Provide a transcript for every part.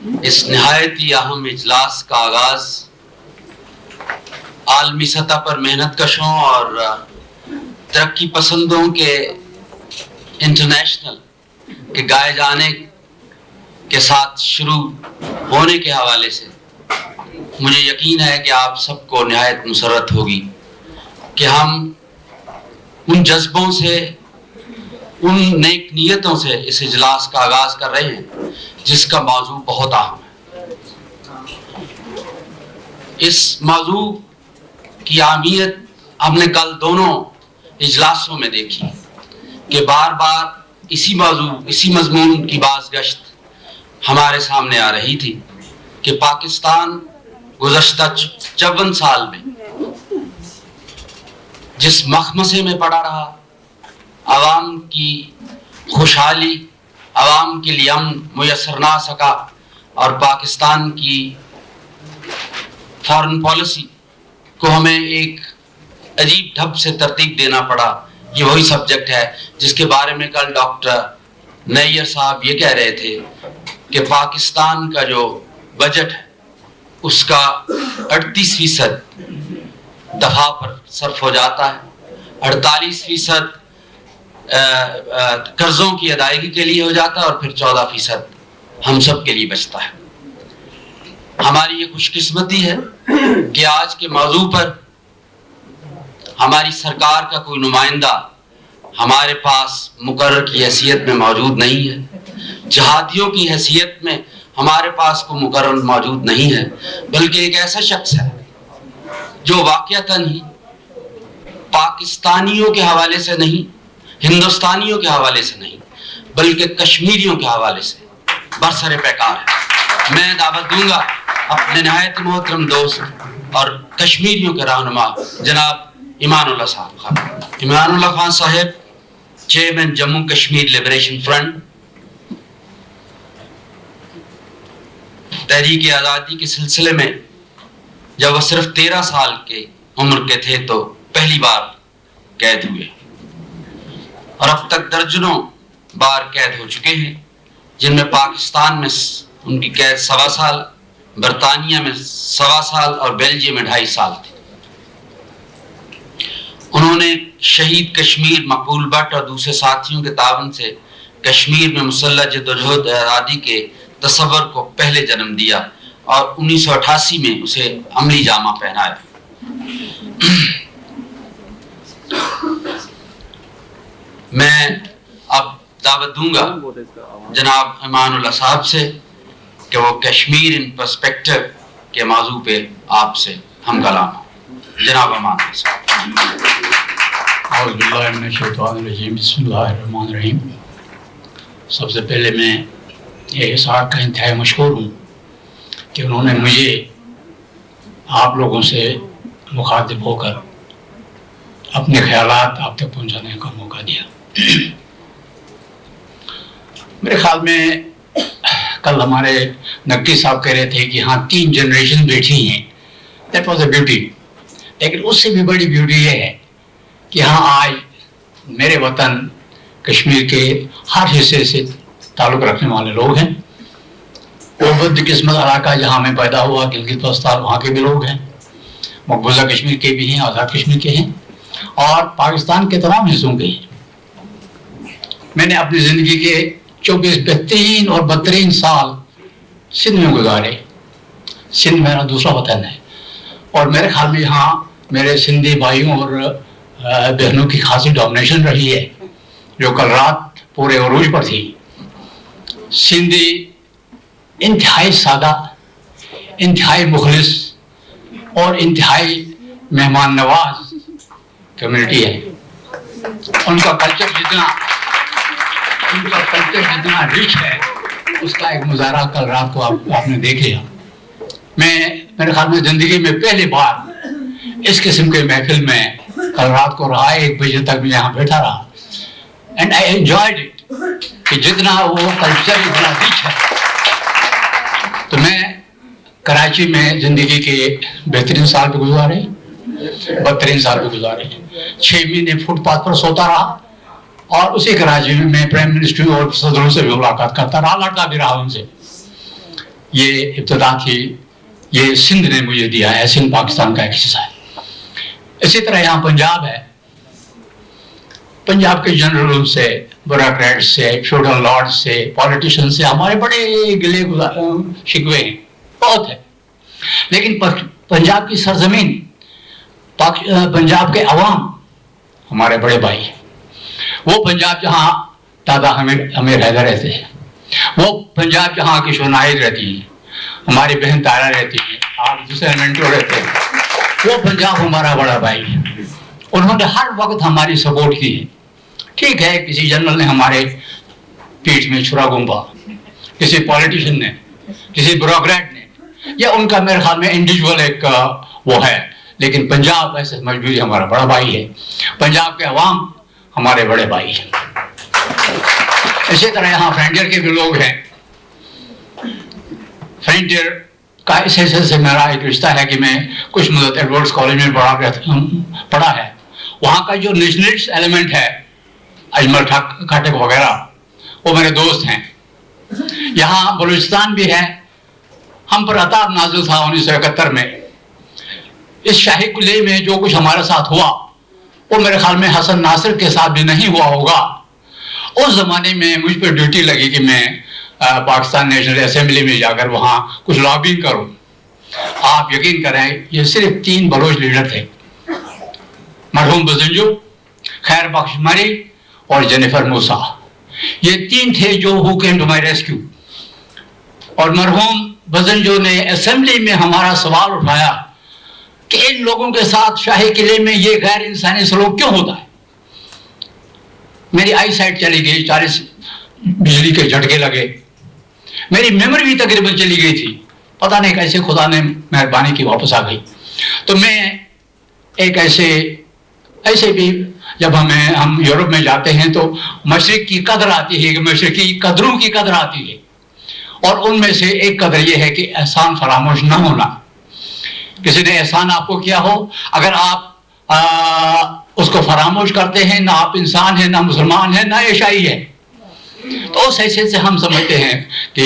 اس نہایت ہی اہم اجلاس کا آغاز عالمی سطح پر محنت کشوں اور ترقی پسندوں کے انٹرنیشنل کے گائے جانے کے ساتھ شروع ہونے کے حوالے سے مجھے یقین ہے کہ آپ سب کو نہایت مسرت ہوگی کہ ہم ان جذبوں سے، ان نیک نیتوں سے اس اجلاس کا آغاز کر رہے ہیں جس کا موضوع بہت اہم ہے۔ اس موضوع کی اہمیت ہم نے کل دونوں اجلاسوں میں دیکھی کہ بار بار اسی موضوع، اسی مضمون کی بازگشت ہمارے سامنے آ رہی تھی کہ پاکستان گزشتہ 54 سال میں جس مخمصے میں پڑا رہا، عوام کی خوشحالی، عوام کے لیے امن میسر نہ سکا اور پاکستان کی فارن پالیسی کو ہمیں ایک عجیب ڈھب سے ترتیب دینا پڑا۔ یہ وہی سبجیکٹ ہے جس کے بارے میں کل ڈاکٹر نیئر صاحب یہ کہہ رہے تھے کہ پاکستان کا جو بجٹ ہے اس کا 38% دفاع پر صرف ہو جاتا ہے، 48% قرضوں کی ادائیگی کے لیے ہو جاتا ہے اور پھر 14% ہم سب کے لیے بچتا ہے۔ ہماری یہ خوش قسمتی ہے کہ آج کے موضوع پر ہماری سرکار کا کوئی نمائندہ ہمارے پاس مقرر کی حیثیت میں موجود نہیں ہے، جہادیوں کی حیثیت میں ہمارے پاس کوئی مقرر موجود نہیں ہے، بلکہ ایک ایسا شخص ہے جو واقعتاً ہی پاکستانیوں کے حوالے سے نہیں، ہندوستانیوں کے حوالے سے نہیں، بلکہ کشمیریوں کے حوالے سے برسر پیکار ہے۔ میں دعوت دوں گا اپنے نہایت محترم دوست اور کشمیریوں کے رہنما جناب ایمان اللہ صاحب، ایمان اللہ خان صاحب، chairman Jammu Kashmir liberation front, تحریک آزادی کے سلسلے میں جب وہ صرف 13 سال کے عمر کے تھے تو پہلی بار قید ہوئے اور اب تک درجنوں بار قید ہو چکے ہیں، جن میں پاکستان میں ان کی قید 1.25 سال، برطانیہ میں 1.25 سال اور بیلجیم میں 2.5 سال تھی۔ انہوں نے شہید کشمیر مقبول بٹ اور دوسرے ساتھیوں کے تعاون سے کشمیر میں مسلح جدوجہد آزادی کے تصور کو پہلے جنم دیا اور 1988 میں اسے عملی جامہ پہنایا۔ میں اب دعوت دوں گا جناب ایمان اللہ صاحب سے کہ وہ کشمیر ان پرسپیکٹو کے موضوع پہ آپ سے ہم کلام ہوں۔ جناب ایمان اللہ صاحب۔ اعوذ باللہ من الشیطان الرجیم، بسم اللہ الرحمن الرحیم۔ سب سے پہلے میں یہ اسحاق کا انتہائی مشکور ہوں کہ انہوں نے مجھے آپ لوگوں سے مخاطب ہو کر اپنے خیالات آپ تک پہنچانے کا موقع دیا۔ میرے خیال میں کل ہمارے نقی صاحب کہہ رہے تھے کہ ہاں 3 جنریشن بیٹھی ہیں، دیٹ واز اے بیوٹی، لیکن اس سے بھی بڑی بیوٹی یہ ہے کہ ہاں آج میرے وطن کشمیر کے ہر حصے سے تعلق رکھنے والے لوگ ہیں۔ وہ بدھ قسمت علاقہ جہاں میں پیدا ہوا، گلگت بلتستان، وہاں کے بھی لوگ ہیں، مقبوضہ کشمیر کے بھی ہیں، آزاد کشمیر کے ہیں اور پاکستان کے تمام حصوں کے ہیں۔ میں نے اپنی زندگی کے 24 بہترین اور بدترین سال سندھ میں گزارے۔ سندھ میرا دوسرا وطن ہے اور میرے خیال میں یہاں میرے سندھی بھائیوں اور بہنوں کی خاصی ڈومینیشن رہی ہے جو کل رات پورے عروج پر تھی۔ سندھی انتہائی سادہ، انتہائی مخلص اور انتہائی مہمان نواز کمیونٹی ہے۔ ان کا کلچر جتنا رچ ہے اس کا ایک مظاہرہ کل رات کو آپ نے دیکھ لیا۔ میرے خیال میں زندگی میں پہلی بار اس قسم کے محفل میں کل رات کو رہا، 1 بجے تک میں یہاں بیٹھا رہا اینڈ آئی انجوائڈ اٹ کہ جتنا وہ کلچر اتنا رچ ہے۔ تو میں کراچی میں زندگی کے بہترین سال بھی گزارے، بدترین سال بھی گزارے۔ 6 مہینے فٹ پاتھ پر سوتا رہا اور اسی کراچی میں پرائم منسٹر اور صدروں سے بھی ملاقات کرتا رہا، لڑتا بھی رہا ان سے۔ یہ ابتدا تھی، یہ سندھ نے مجھے دیا ہے، سندھ پاکستان کا ایک حصہ ہے. اسی طرح یہاں پنجاب ہے، پنجاب کے جنرلوں سے، بیوروکریٹ سے، فیوڈل لارڈ سے، پولیٹیشین سے ہمارے بڑے گلے شکوے ہیں، بہت ہے. لیکن پنجاب کی سرزمین، پنجاب کے عوام ہمارے بڑے بھائی ہیں. وہ پنجاب جہاں دادا امیر حیدر رہتے ہیں، وہ پنجاب جہاں کشور نائر رہتی ہیں، ہماری بہن تارا رہتی ہے، آپ دوسرے منٹو رہتے ہیں، وہ پنجاب ہمارا بڑا بھائی ہے. انہوں نے ہر وقت ہماری سپورٹ کی ہے. ٹھیک ہے، کسی جنرل نے ہمارے پیٹھ میں چھرا گھومبا، کسی پولیٹیشین نے، کسی بیوروکریٹ نے، یا ان کا میرے خیال میں انڈیویجول ایک وہ ہے، لیکن پنجاب ایسے مجبوری ہمارا بڑا بھائی ہے. پنجاب کے عوام ہمارے بڑے بھائی ہیں. اسی طرح یہاں فرنٹیئر کے بھی لوگ ہیں. فرنٹیئر کا اس حصے سے میرا ایک رشتہ ہے کہ میں کچھ مدت ایڈورڈز کالج میں پڑھا ہے. وہاں کا جو نیشنلسٹ ایلیمنٹ ہے، اجمل کھٹک وغیرہ، وہ میرے دوست ہیں. یہاں بلوچستان بھی ہے. ہم پر عطاب نازل تھا 1971 میں. اس شاہی قلعے میں جو کچھ ہمارے ساتھ ہوا وہ میرے خیال میں حسن ناصر کے ساتھ بھی نہیں ہوا ہوگا. اس زمانے میں مجھ پر ڈیوٹی لگی کہ میں پاکستان نیشنل اسمبلی میں جا کر وہاں کچھ لابنگ کروں. آپ یقین کریں، یہ صرف 3 بلوچ لیڈر تھے، مرحوم بزنجو، خیر بخش مری اور جینیفر موسیٰ. یہ 3 تھے جو who came to my rescue. اور مرحوم بزنجو نے اسمبلی میں ہمارا سوال اٹھایا کہ ان لوگوں کے ساتھ شاہی قلعے میں یہ غیر انسانی سلوک کیوں ہوتا ہے. میری آئی سائٹ چلی گئی، 40 بجلی کے جھٹکے لگے، میری میموری بھی تقریباً چلی گئی تھی. پتہ نہیں کیسے خدا نے مہربانی کی واپس آ گئی. تو میں ایک ایسے بھی جب ہم یورپ میں جاتے ہیں تو مشرق کی قدر آتی ہے، کہ مشرقی قدروں کی قدر آتی ہے. اور ان میں سے ایک قدر یہ ہے کہ احسان فراموش نہ ہونا. کسی نے احسان آپ کو کیا ہو، اگر آپ اس کو فراموش کرتے ہیں، نہ آپ انسان ہیں، نہ مسلمان ہیں، نہ عیسائی ہیں. تو اس حیثیت سے ہم سمجھتے ہیں کہ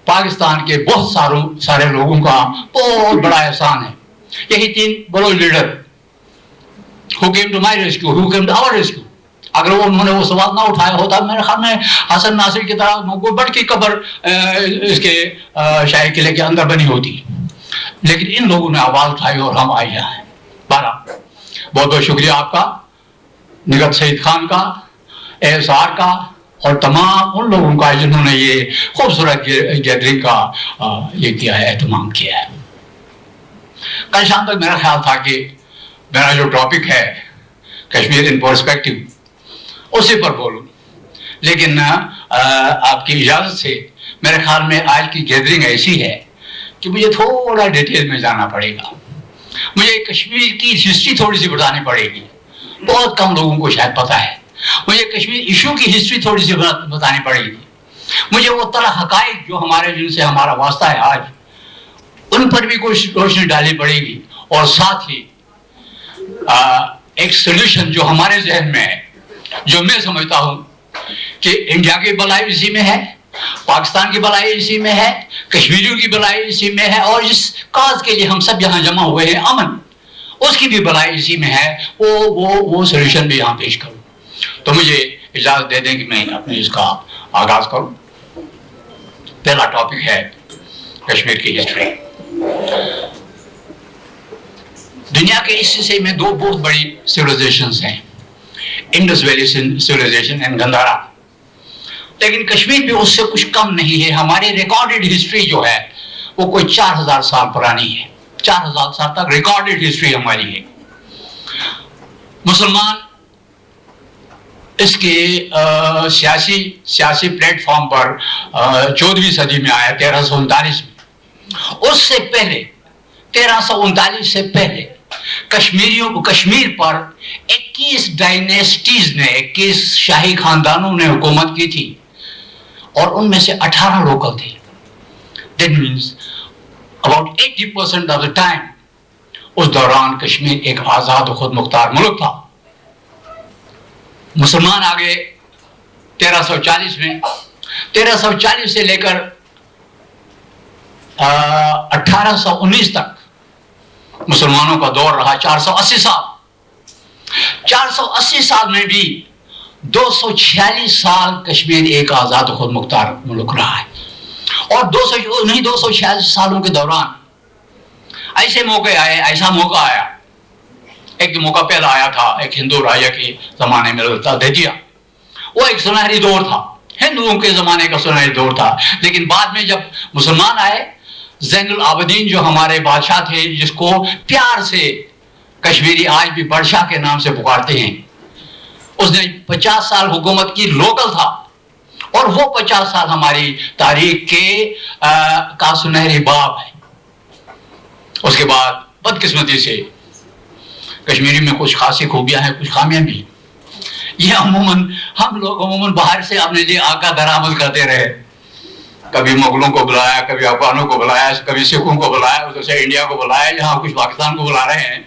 پاکستان کے بہت سارے لوگوں کا بہت بڑا احسان ہے. یہی 3 Baloch leader who came to my rescue, who came to our rescue. اگر انہوں نے وہ سوال نہ اٹھایا ہوتا، میرے خیال میں حسن ناصر کی طرح کوئی بڑھ کی قبر اس کے شاہی قلعے کے اندر بنی ہوتی. لیکن ان لوگوں نے آواز اٹھائی اور ہم آئے یہاں ہیں. بہت بہت شکریہ آپ کا، نگہت سعید خان کا، احسار کا، اور تمام ان لوگوں کا جنہوں نے یہ خوبصورت گیدرنگ کا یہ کیا ہے، اہتمام کیا ہے. کل شام تک میرا خیال تھا کہ میرا جو ٹاپک ہے کشمیر ان پرسپیکٹو، اسی پر بولوں، لیکن آپ کی اجازت سے میرے خیال میں آج کی گیدرنگ ایسی ہے کہ مجھے تھوڑا ڈیٹیل میں جانا پڑے گا. مجھے کشمیر کی ہسٹری تھوڑی سی بتانی پڑے گی. بہت کم لوگوں کو شاید پتہ ہے. مجھے کشمیر ایشو کی ہسٹری تھوڑی سی بتانی پڑے گی. مجھے وہ طرح حقائق جو ہمارے جن سے ہمارا واسطہ ہے آج، ان پر بھی کچھ روشنی ڈالنی پڑے گی. اور ساتھ ہی ایک سولوشن جو ہمارے ذہن میں ہے، جو میں سمجھتا ہوں کہ انڈیا کی بلائی اسی میں ہے، پاکستان کی بلائی اسی میں ہے، کشمیریوں کی بلائی اسی میں ہے، اور جس کاز کے لیے ہم سب یہاں جمع ہوئے ہیں، امن، اس کی بھی بلائی اسی میں ہے. وہ سولوشن بھی یہاں پیش کروں. تو مجھے اجازت دے دیں کہ میں اپنے اس کا آغاز کروں. پہلا ٹاپک ہے کشمیر کی ہسٹری. دنیا کے اس حصے میں 2 بہت بڑی سیولائزیشنز ہیں، Indus valley civilisation and Gandhara. لیکن کشمیر بھی اس سے کچھ کم نہیں ہے. ہماری ریکارڈڈ ہسٹری جو ہے وہ کوئی 4000 سال پرانی ہے. 4000 سال تک ریکارڈڈ ہسٹری ہماری ہے. مسلمان اس کے سیاسی پلیٹ فارم پر 14ویں صدی میں آیا، 1339 میں. اس سے پہلے 1339 سے پہلے کشمیر پر 21 ڈائنیسٹیز نے، 21 شاہی خاندانوں نے حکومت کی تھی، اور ان میں سے 18 لوکل تھے. That means about 80% of the time اس دوران کشمیر ایک آزاد و خود مختار ملک تھا. مسلمان آگے 1340 میں، 1340 سے لے کر 1819 تک مسلمانوں کا دور رہا، 480 سال. 480 سال میں بھی 246 سال کشمیر ایک آزاد و خود مختار ملک رہا ہے. اور 246 سالوں کے دوران ایسے موقع آئے، ایسا موقع آیا. ایک موقع پہلا آیا تھا ایک ہندو راجا کے زمانے میں دہدیا. وہ ایک سنہری دور تھا، ہندوؤں کے زمانے کا سنہری دور تھا. لیکن بعد میں جب مسلمان آئے، زین العابدین جو ہمارے بادشاہ تھے، جس کو پیار سے کشمیری آج بھی بادشاہ کے نام سے پکارتے ہیں، اس نے 50 سال حکومت کی، لوکل تھا. اور وہ 50 سال ہماری تاریخ کے کا سنہری باب ہے. اس کے بعد بدقسمتی سے کشمیری میں کچھ خاصی خوبیاں ہیں، کچھ خامیاں بھی. یہ ہم لوگ عموماً باہر سے اپنے لیے آقا درآمد کرتے رہے. کبھی مغلوں کو بلایا، کبھی افغانوں کو بلایا، کبھی سکھوں کو بلایا، ادھر سے انڈیا کو بلایا، یہاں کچھ پاکستان کو بلا رہے ہیں.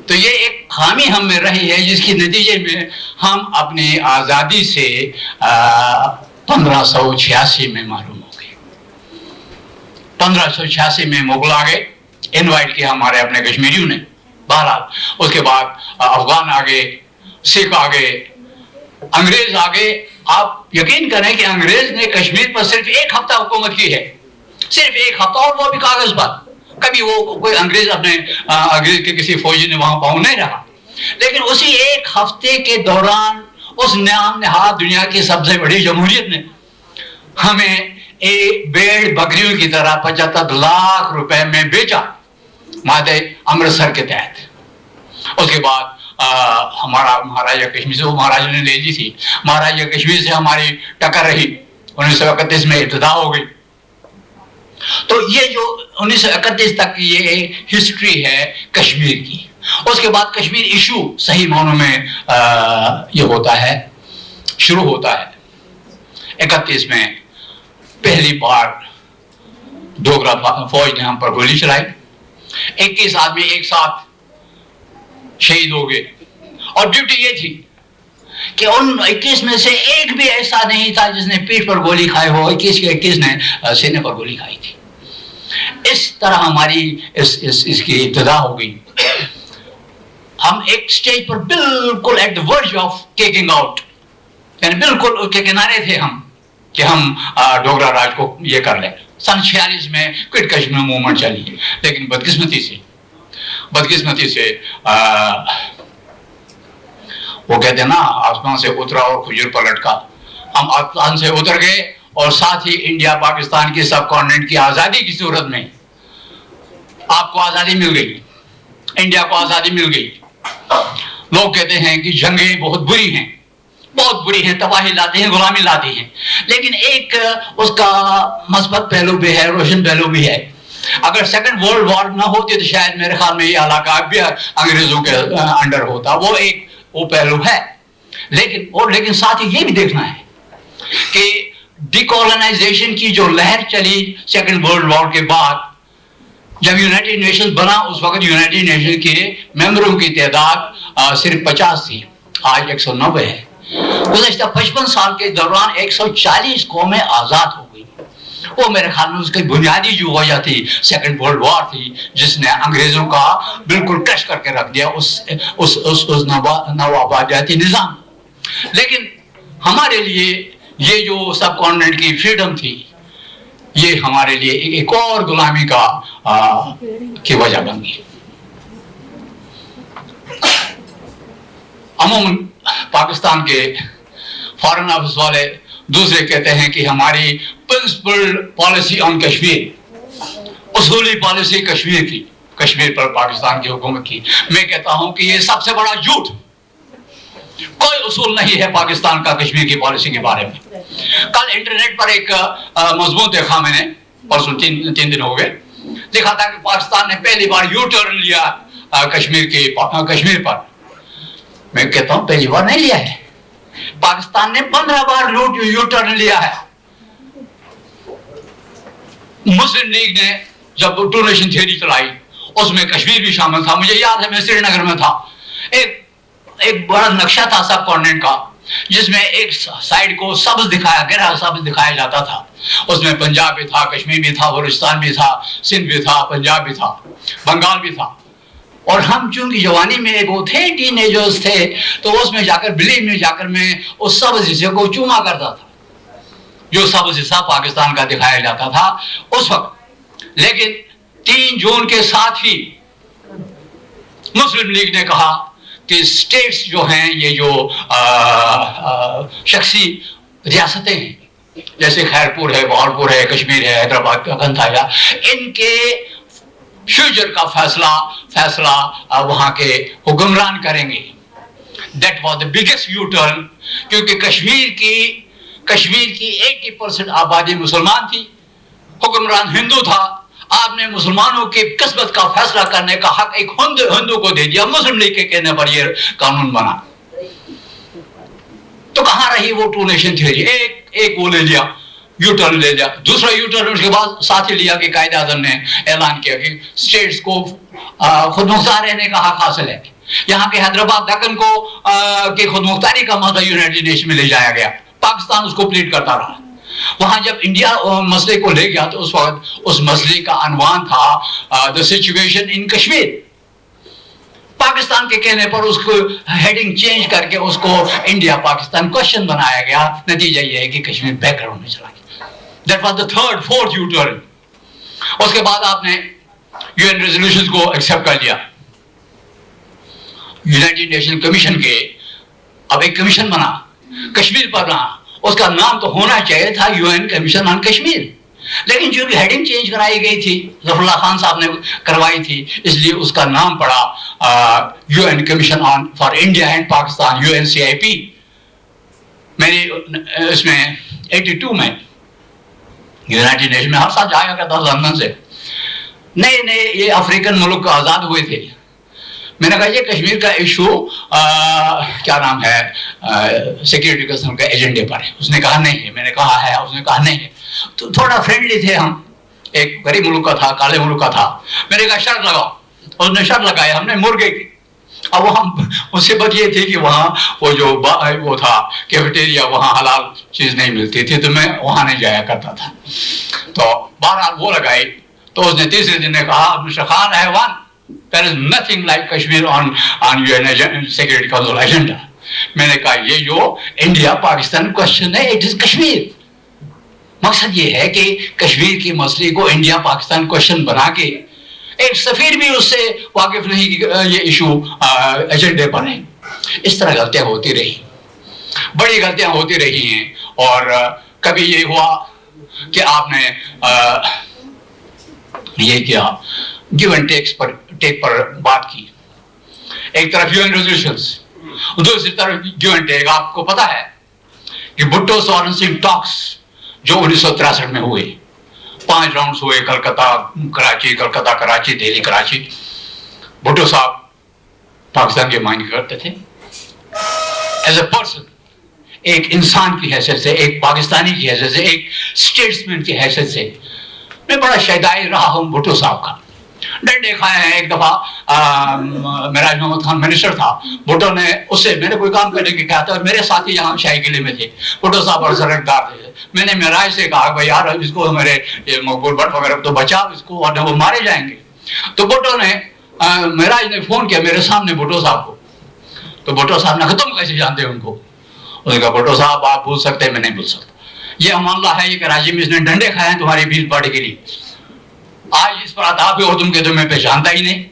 تو یہ ایک خامی ہم میں رہی ہے، جس کے نتیجے میں ہم اپنی آزادی سے 1586 میں معلوم ہو گئے. 1586 میں مغل آ گئے، انوائٹ کیا ہمارے اپنے کشمیریوں نے. بہرحال اس کے بعد افغان آ گئے، سکھ آ گئے، انگریز آ گئے. آپ یقین کریں کہ انگریز نے کشمیر پر صرف 1 ہفتہ حکومت کی ہے، صرف 1 ہفتہ، اور وہ بھی کاغذ پر. کبھی وہ کوئی انگریز کے کسی فوجی نے وہاں پاؤں نہیں رہا. لیکن اسی 1 ہفتے کے دوران اس نام نہاد دنیا کی سب سے بڑی جمہوریت نے ہمیں بیڑ بکریوں کی طرح 75 لاکھ روپے میں بیچا، مادہ امرتسر کے تحت. اس کے بعد ہمارا مہاراجہ کشمیر سے، وہ مہاراجہ نے لے لی تھی، مہاراجہ کشمیر سے ہماری ٹکر رہی. 1931 میں ابتدا ہو گئی. تو یہ جو 1931 تک یہ ہسٹری ہے کشمیر کی. اس کے بعد کشمیر ایشو صحیح معنوں میں یہ ہوتا ہے، شروع ہوتا ہے. 31 میں پہلی بار ڈوگرا فوج نے ہم پر گولی چلائی. 21 آدمی ایک ساتھ شہید ہو گئے. اور ڈیوٹی یہ تھی کہ ان 21 میں سے ایک بھی ایسا نہیں تھا جس نے پیٹھ پر گولی کھائی ہو. 21 کے 21 نے سینے پر گولی کھائی تھی. اس طرح ہماری اس کی ابتدا ہو گئی. ہم ایک سٹیج پر بالکل at the verge of taking out, یعنی بالکل اس کے کنارے تھے ہم کہ ہم ڈوگرا راج کو یہ کر لیں. سن 46 میں کوئٹ کشمیر موومنٹ چلی. لیکن بدقسمتی سے وہ کہتے ہیں نا، آسمان سے اترا اور کھجور پر لٹکا. ہم آسمان سے اتر گئے اور ساتھ ہی انڈیا پاکستان کی سب کانٹیننٹ کی آزادی کی صورت میں آپ کو آزادی مل گئی، انڈیا کو آزادی مل گئی. لوگ کہتے ہیں کہ جنگیں بہت بری ہیں، بہت بری ہیں، تباہی لاتی ہیں، غلامی لاتی ہیں. لیکن ایک اس کا مثبت پہلو بھی ہے، روشن پہلو بھی ہے. اگر سیکنڈ ورلڈ وار نہ ہوتی تو شاید میرے خیال میں یہ علاقہ بھی انگریزوں کے انڈر ہوتا. وہ پہلو ہے. لیکن ساتھ ہی یہ بھی دیکھنا ہے کہ ڈیکولونائزیشن کی جو لہر چلی سیکنڈ ورلڈ وار کے بعد، جب یونائٹڈ نیشنز بنا، اس وقت یونائٹڈ نیشن کے ممبروں کی تعداد صرف 50 تھی، آج 190 ہے. گزشتہ 55 سال کے دوران 140 قومیں آزاد ہو گئی. وہ میرے خیال میں اس کی بنیادی جو وجہ تھی سیکنڈ ورلڈ وار تھی، جس نے انگریزوں کا بالکل کش کر کے رکھ دیا اس نوآبادیاتی نظام. لیکن ہمارے لیے یہ جو سب کانٹیننٹ کی فریڈم تھی، یہ ہمارے لیے ایک اور غلامی کی وجہ بن گئی. عموماً پاکستان کے فارن آفس والے دوسرے کہتے ہیں کہ ہماری پرنسپل پالیسی آن کشمیر، اصولی پالیسی کشمیر پر پاکستان کی حکومت کی. میں کہتا ہوں کہ یہ سب سے بڑا جھوٹ. کوئی اصول نہیں ہے پاکستان کا کشمیر کی پالیسی کے بارے میں. کل انٹرنیٹ پر ایک مضمون دیکھا میں نے، پرسوں 3 دن ہو گئے، دیکھا تھا کہ پاکستان نے پہلی بار یو ٹرن لیا کشمیر پر. میں کہتا ہوں پہلی بار نہیں لیا ہے، پاکستان نے 15 بار یو ٹرن لیا ہے. مسلم لیگ نے جب ٹو نیشن تھیوری چلائی، اس میں کشمیر بھی شامل تھا. مجھے یاد ہے میں سری نگر میں تھا، ایک بڑا نقشہ تھا سب کانٹیننٹ کا. جس میں ایک سائڈ کو سبز دکھایا، گہرا سبز دکھایا جاتا تھا، اس میں پنجاب بھی تھا، کشمیر بھی تھا، بلوچستان بھی تھا، سندھ بھی تھا، پنجاب بھی تھا، بنگال بھی تھا. اور ہم چونکہ جوانی میں ایک وہ تھے، ٹین ایجرز تھے، تو اس میں جا کر بلی میں جا کر میں اس سبز حصے کو چوما کرتا تھا، جو سبز حصہ پاکستان کا دکھایا جاتا تھا اس وقت. لیکن 3 جون کے ساتھ ہی مسلم لیگ نے کہا کہ اسٹیٹس جو ہیں، یہ جو شخصی ریاستیں ہیں جیسے خیرپور ہے، بہاولپور ہے، کشمیر ہے، حیدرآباد کا گندھایا، ان کے فیوچر کا فیصلہ وہاں کے حکمران کریں گے. That was the biggest you turn, کیونکہ کشمیر کی 80% آبادی مسلمان تھی، حکمران ہندو تھا. آپ نے مسلمانوں کی قسمت کا فیصلہ کرنے کا حق ایک ہندو کو دے دیا. مسلم لیگ کے کہنے پر یہ قانون بنا. تو کہاں رہی وہ 2 نیشن تھیوری؟ ایک وہ لے لیا، یو ٹرن لے لیا. دوسرا یو ٹرن اس کے بعد ساتھ ہی لیا کہ قائد اعظم نے اعلان کیا کہ اسٹیٹس کو خود مختار رہنے کا حق حاصل ہے. یہاں کے حیدرآباد دکن کو کہ خود مختاری کا مسئلہ یونائٹڈ نیشن میں لے جایا گیا. پاکستان اس کو پلیڈ کرتا رہا. وہاں جب انڈیا مسئلے کو لے گیا تو اس وقت اس مسئلے کا عنوان تھا the situation in Kashmir. Pakistan کے کہنے پر اس کو ہیڈنگ چینج کر کے اس کو انڈیا پاکستان کوشچن بنایا گیا. نتیجہ یہ ہے کہ کشمیر بیک گراؤنڈ میں چلا گیا. That was the third, fourth U-turn. اس کے بعد آپ نے UN ریزولوشنز کو ایکسیپٹ کر لیا. یونائٹڈ نیشن کمیشن کے اب ایک کمیشن بنا کشمیر پر بنا. اس کا نام تو ہونا چاہیے تھا UN کمیشن آن کشمیر، لیکن چونکہ ہیڈنگ چینج کرائی گئی تھی، ظفر اللہ خان صاحب نے کروائی تھی، اس لیے اس کا نام پڑا UN commission on for India and Pakistan, UNCIP. میں نے اس میں 82 میں یونائٹڈ نیشن میں ہر سال جایا کرتا تھا لندن سے. نئے یہ افریقن ملک آزاد ہوئے تھے. میں نے کہا یہ کشمیر کا ایشو کیا نام ہے سیکورٹی کونسل کے ایجنڈے پر ہے. اس نے کہا نہیں ہے. میں نے کہا ہے. اس نے کہا نہیں ہے. تو تھوڑا فرینڈلی تھے ہم، ایک غریب ملک کا تھا، کالے ملک کا تھا. میں نے کہا شرط لگاؤ. اس نے شرط لگایا. ہم نے مرغے کی. اب وہ ہم اس سے بات یہ تھی کہ وہاں وہ جو وہ تھا کیفیٹیریا، وہاں حلال چیز نہیں ملتی تھی تو میں وہاں نہیں جایا کرتا تھا. تو بہرحال وہ لگائی. تو اس نے تیسرے دن نے کہا mister Khan I won. There is nothing like Kashmir on UN Security Council agenda. میں نے کہا یہ جو انڈیا پاکستان کوشچن ہے it is کشمیر. مقصد یہ ہے کہ کشمیر کی مسئلے کو انڈیا پاکستان کوشچن بنا کے ایک سفیر بھی اس سے واقف نہیں کہ یہ ایشو ایجنڈے پر ہے. اس طرح غلطیاں ہوتی رہی، بڑی غلطیاں ہوتی رہی ہیں. اور کبھی یہ ہوا کہ آپ نے یہ کیا گیو اینڈ ٹیک پر بات کی. ایک طرف UN ریزولوشنز، دوسری طرف گیو اینڈ ٹیک. آپ کو پتا ہے کہ بھٹو سورن سنگھ ٹاکس جو 1963 میں ہوئے، 5 راؤنڈز ہوئے، کلکتہ کراچی، کلکتہ کراچی، دہلی کراچی. بھٹو صاحب پاکستان کے معنی کرتے تھے ایز اے پرسن، ایک انسان کی حیثیت سے، ایک پاکستانی کی حیثیت سے، ایک اسٹیٹسمین کی حیثیت سے. میں بڑا شیدائی رہا ہوں بھٹو صاحب کا. ڈنڈے کھائے ہیں. ایک دفعہ معراج محمد خان منسٹر تھا. بھٹو نے اس سے میں نے کوئی کام کرنے کے کہا تھا، اور میرے ساتھی یہاں شاہی قلعے میں تھے. بھٹو صاحب اور سرکدار تھے. میں نے معراج سے کہا بھائی یار اس کو میرے مقبول بٹ وغیرہ تو بچا اس کو، ورنہ وہ مارے جائیں گے. تو بھٹو نے معراج نے فون کیا میرے سامنے بھٹو صاحب کو. تو بھٹو صاحب نے تم کیسے جانتے ان کو؟ اس نے کہا بھٹو صاحب آپ بول سکتے ہیں، میں نہیں بول سکتا. یہ معاملہ ہے یہ کراچی میں اس نے ڈنڈے کھائے ہیں تمہاری پیپلز پارٹی کے لیے. آج اس پر آتا ہو تم کہ تمہیں پہچانتا ہی نہیں.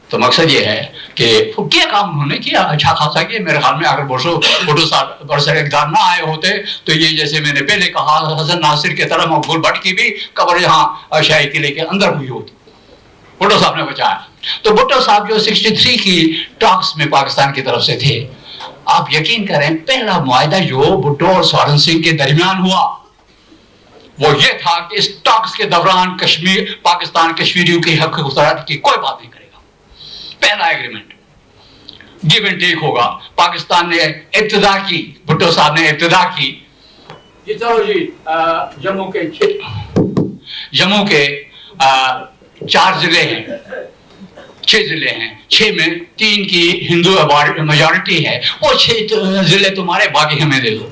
تو مقصد یہ ہے کہ کیا کام انہوں نے کیا اچھا خاصا کیا. میرے خیال میں اگر بھٹو صاحب برسر اقدار نہ آئے ہوتے تو یہ جیسے میں نے پہلے کہا حسن ناصر کی طرح مقبول بٹ کی بھی قبر یہاں شاہی قلعے کے اندر ہوئی ہوتی. بھٹو صاحب نے بچایا. تو بھٹو صاحب جو 63 کی ٹاکس میں پاکستان کی طرف سے تھے، آپ یقین کریں پہلا معاہدہ جو بھٹو اور سورن سنگھ کے درمیان ہوا وہ یہ تھا کہ اس ٹاکس کے دوران پاکستان کشمیریوں کے حق خسارت کی کوئی بات نہیں کرے گا. پہلا ایگریمنٹ گیو اینڈ ٹیک ہوگا. پاکستان نے ابتدا کی، بھٹو صاحب نے ابتدا کی جی چلو جی جموں کے 4 ضلع ہیں 6 ضلع ہیں، 6 میں 3 کی ہندو میجورٹی ہے، وہ 6 ضلع تمہارے، باقی ہمیں دے دو.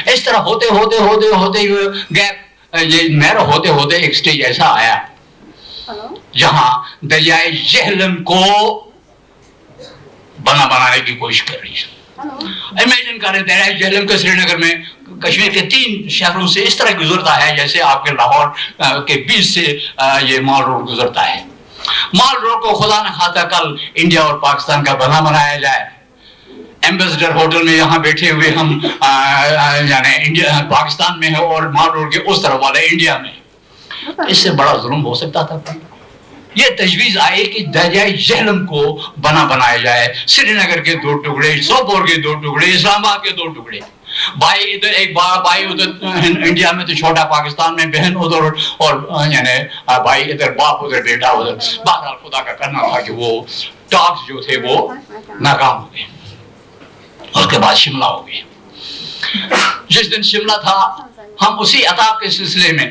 اس طرح ہوتے ہوتے ہوتے ہوتے گیپ یہ نہر ہوتے ہوتے ایک سٹیج ایسا آیا جہاں دریائے جہلم کو بنانے کی کوشش کر رہی ہے. امیجن کریں دریائے جہلم کے سری نگر میں کشمیر کے 3 شہروں سے اس طرح گزرتا ہے جیسے آپ کے لاہور کے بیچ سے یہ مال روڈ گزرتا ہے. مال روڈ کو خدا نہ خواستہ کل انڈیا اور پاکستان کا بنایا جائے. ایمبیسڈر ہوٹل میں یہاں بیٹھے ہوئے ہم یعنی انڈیا پاکستان میں ہے اور مال روڈ کے اس طرف والے انڈیا میں. اس سے بڑا ظلم ہو سکتا تھا. یہ تجویز آئی کہ دریائے جہلم کو بنایا جائے. سری نگر کے 2 ٹکڑے، سوپور کے 2 ٹکڑے، اسلام آباد کے 2 ٹکڑے. بھائی ادھر ایک بھائی ادھر انڈیا میں تو چھوٹا، پاکستان میں بہن ادھر، اور یعنی بھائی ادھر، باپ ادھر، بیٹا ادھر. بہرحال خدا کا کرنا تھا کہ وہ ٹاکس جو تھے وہ ناکام ہو گئے. اس کے بعد شملہ ہو گئے. جس دن شملہ تھا ہم اسی عطاب کے سلسلے میں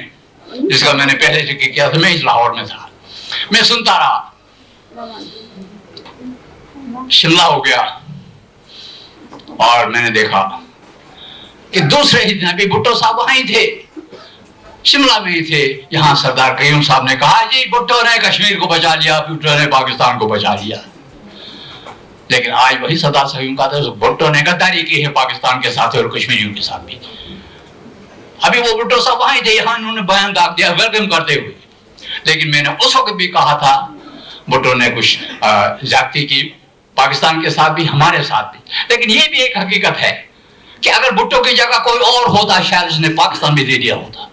جس کا میں نے پہلے ذکر کیا تھا، میں اس لاہور میں تھا، میں سنتا رہا. شملہ ہو گیا اور میں نے دیکھا کہ دوسرے ہی دن ابھی بھٹو صاحب وہاں ہی تھے، شملہ میں ہی تھے. یہاں سردار قیوم صاحب نے کہا جی بھٹو نے کشمیر کو بچا لیا، بھٹو نے پاکستان کو بچا لیا. لیکن آج وہی سردار قیوم کا تھا، بھٹو نے غداری کی ہے پاکستان کے ساتھ اور کشمیریوں کے ساتھ بھی. ابھی وہ بھٹو صاحب وہاں ہی تھے، یہاں انہوں نے بیان داغ دیا ویلکم کرتے ہوئے. لیکن میں نے اس وقت بھی کہا تھا بھٹو نے کچھ زیادتی کی پاکستان کے ساتھ بھی، ہمارے ساتھ بھی. لیکن یہ بھی ایک حقیقت ہے کہ اگر بھٹو کی جگہ کوئی اور ہوتا شاید اس نے پاکستان بھی دے دیا ہوتا.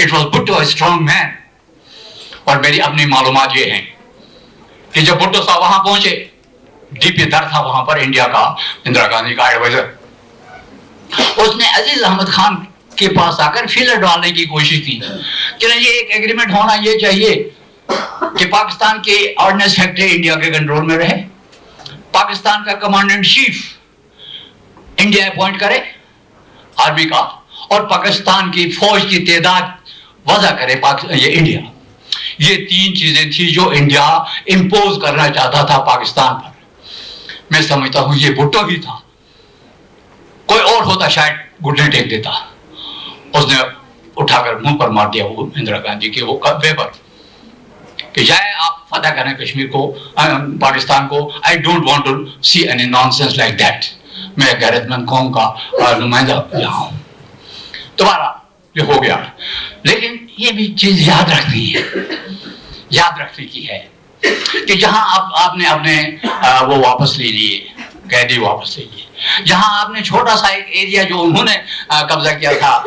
It was Bhutto, a strong man. اور میری اپنی معلومات یہ ہیں کہ جب بھٹو صاحب وہاں پہنچے، ڈی پی در تھا وہاں پر انڈیا کا، اندرا گاندھی کا ایڈوائزر. اس نے عزیز احمد خان کے پاس آ کر فیلر ڈالنے کی کوشش کی کہ یہ ایک ایگریمنٹ ہونا یہ چاہیے کہ پاکستان کے آرڈننس فیکٹری انڈیا کے کنٹرول میں رہے، پاکستان کا کمانڈنٹ چیف انڈیا اپوائنٹ کرے آرمی کا، اور پاکستان کی فوج کی تعداد وضع کرے یہ انڈیا. یہ 3 چیزیں تھیں جو انڈیا امپوز کرنا چاہتا تھا پاکستان پر. میں سمجھتا ہوں یہ بھٹو ہی تھا، کوئی اور ہوتا شاید گھٹنے ٹیک دیتا. اس نے اٹھا کر منہ پر مار دیا وہ اندرا گاندھی کے وہ پیپر کہ جائے آپ فتح کریں کشمیر کو، پاکستان کو. I don't want to see any nonsense like that. میں غیرت مند قوم کا نمائندہ یہاں ہوں. تمہارا یہ ہو گیا. لیکن یہ بھی چیز یاد رکھنے کی ہے کہ جہاں آپ نے اپنے وہ واپس لے لیے، قیدی واپس لے لیے، جہاں آپ نے چھوٹا سا ایک ایریا جو انہوں نے قبضہ کیا تھا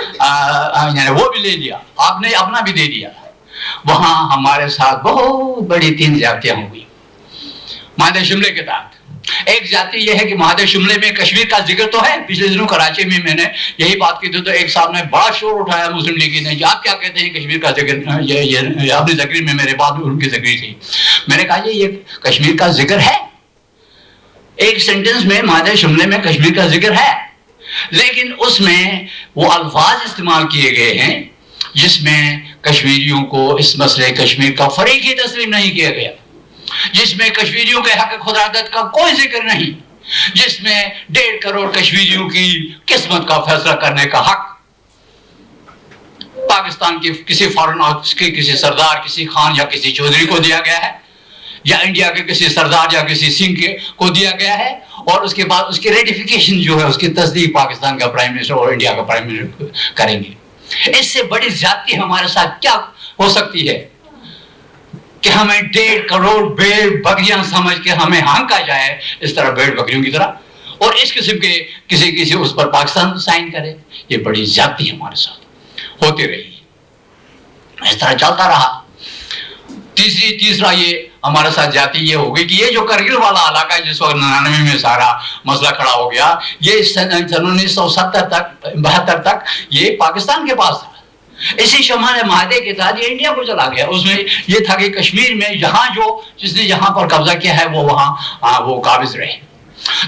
یعنی وہ بھی لے لیا، آپ نے اپنا بھی دے دیا. وہاں ہمارے ساتھ بہت بڑی 3 زیادتیاں ہوئی معاہدے شملے کے تحت. ایک زیادتی یہ ہے کہ معاہدے شملے میں کشمیر کا ذکر تو ہے. پچھلے دنوں کراچی میں نے یہی بات کی تھی تو ایک صاحب نے بڑا شور اٹھایا مسلم لیگ نے کہ آپ کیا کہتے ہیں کشمیر کا ذکر. یہ اپنی تقریر میں میرے بات ان کی تقریر تھی. میں نے کہا یہ کشمیر کا ذکر ہے، ایک سینٹنس میں معاہدے شملے میں کشمیر کا ذکر ہے، لیکن اس میں وہ الفاظ استعمال کیے گئے ہیں جس میں کشمیریوں کو اس مسئلے کشمیر کا فریقی تسلیم نہیں کیا گیا، جس میں کشمیریوں کے حق خود ارادت کا کوئی ذکر نہیں، جس میں 1.5 کروڑ کشمیریوں کی قسمت کا فیصلہ کرنے کا حق پاکستان کی کسی فارن آفس کے کسی سردار، کسی خان یا کسی چودھری کو دیا گیا ہے، یا انڈیا کے کسی سردار یا کسی سنگھ کو دیا گیا ہے، اور اس کے بعد اس کی ریٹیفیکیشن جو ہے اس کی تصدیق پاکستان کا پرائم منسٹر اور انڈیا کا پرائم منسٹر کریں گے. اس سے بڑی زیادتی ہمارے ساتھ کیا ہو سکتی ہے کہ ہمیں 1.5 کروڑ بھیڑ بکریاں سمجھ کے ہمیں ہانکا جائے اس طرح بھیڑ بکریوں کی طرح، اور اس قسم کے کسی اس پر پاکستان سائن کرے. یہ بڑی زیادتی ہمارے ساتھ ہوتی رہی، اس طرح چلتا رہا. تیسرا یہ ہمارے ساتھ جاتی یہ ہوگی کہ یہ جو کرگل والا علاقہ ہے جس وقت 99 میں سارا مسئلہ کھڑا ہو گیا، یہ سن 1970 تک 72 تک یہ پاکستان کے پاس تھا. اسی شمال معاہدے کے تحت یہ انڈیا کو چلا گیا. اس میں یہ تھا کہ کشمیر میں یہاں جس نے یہاں پر قبضہ کیا ہے وہ وہاں وہ قابض رہے.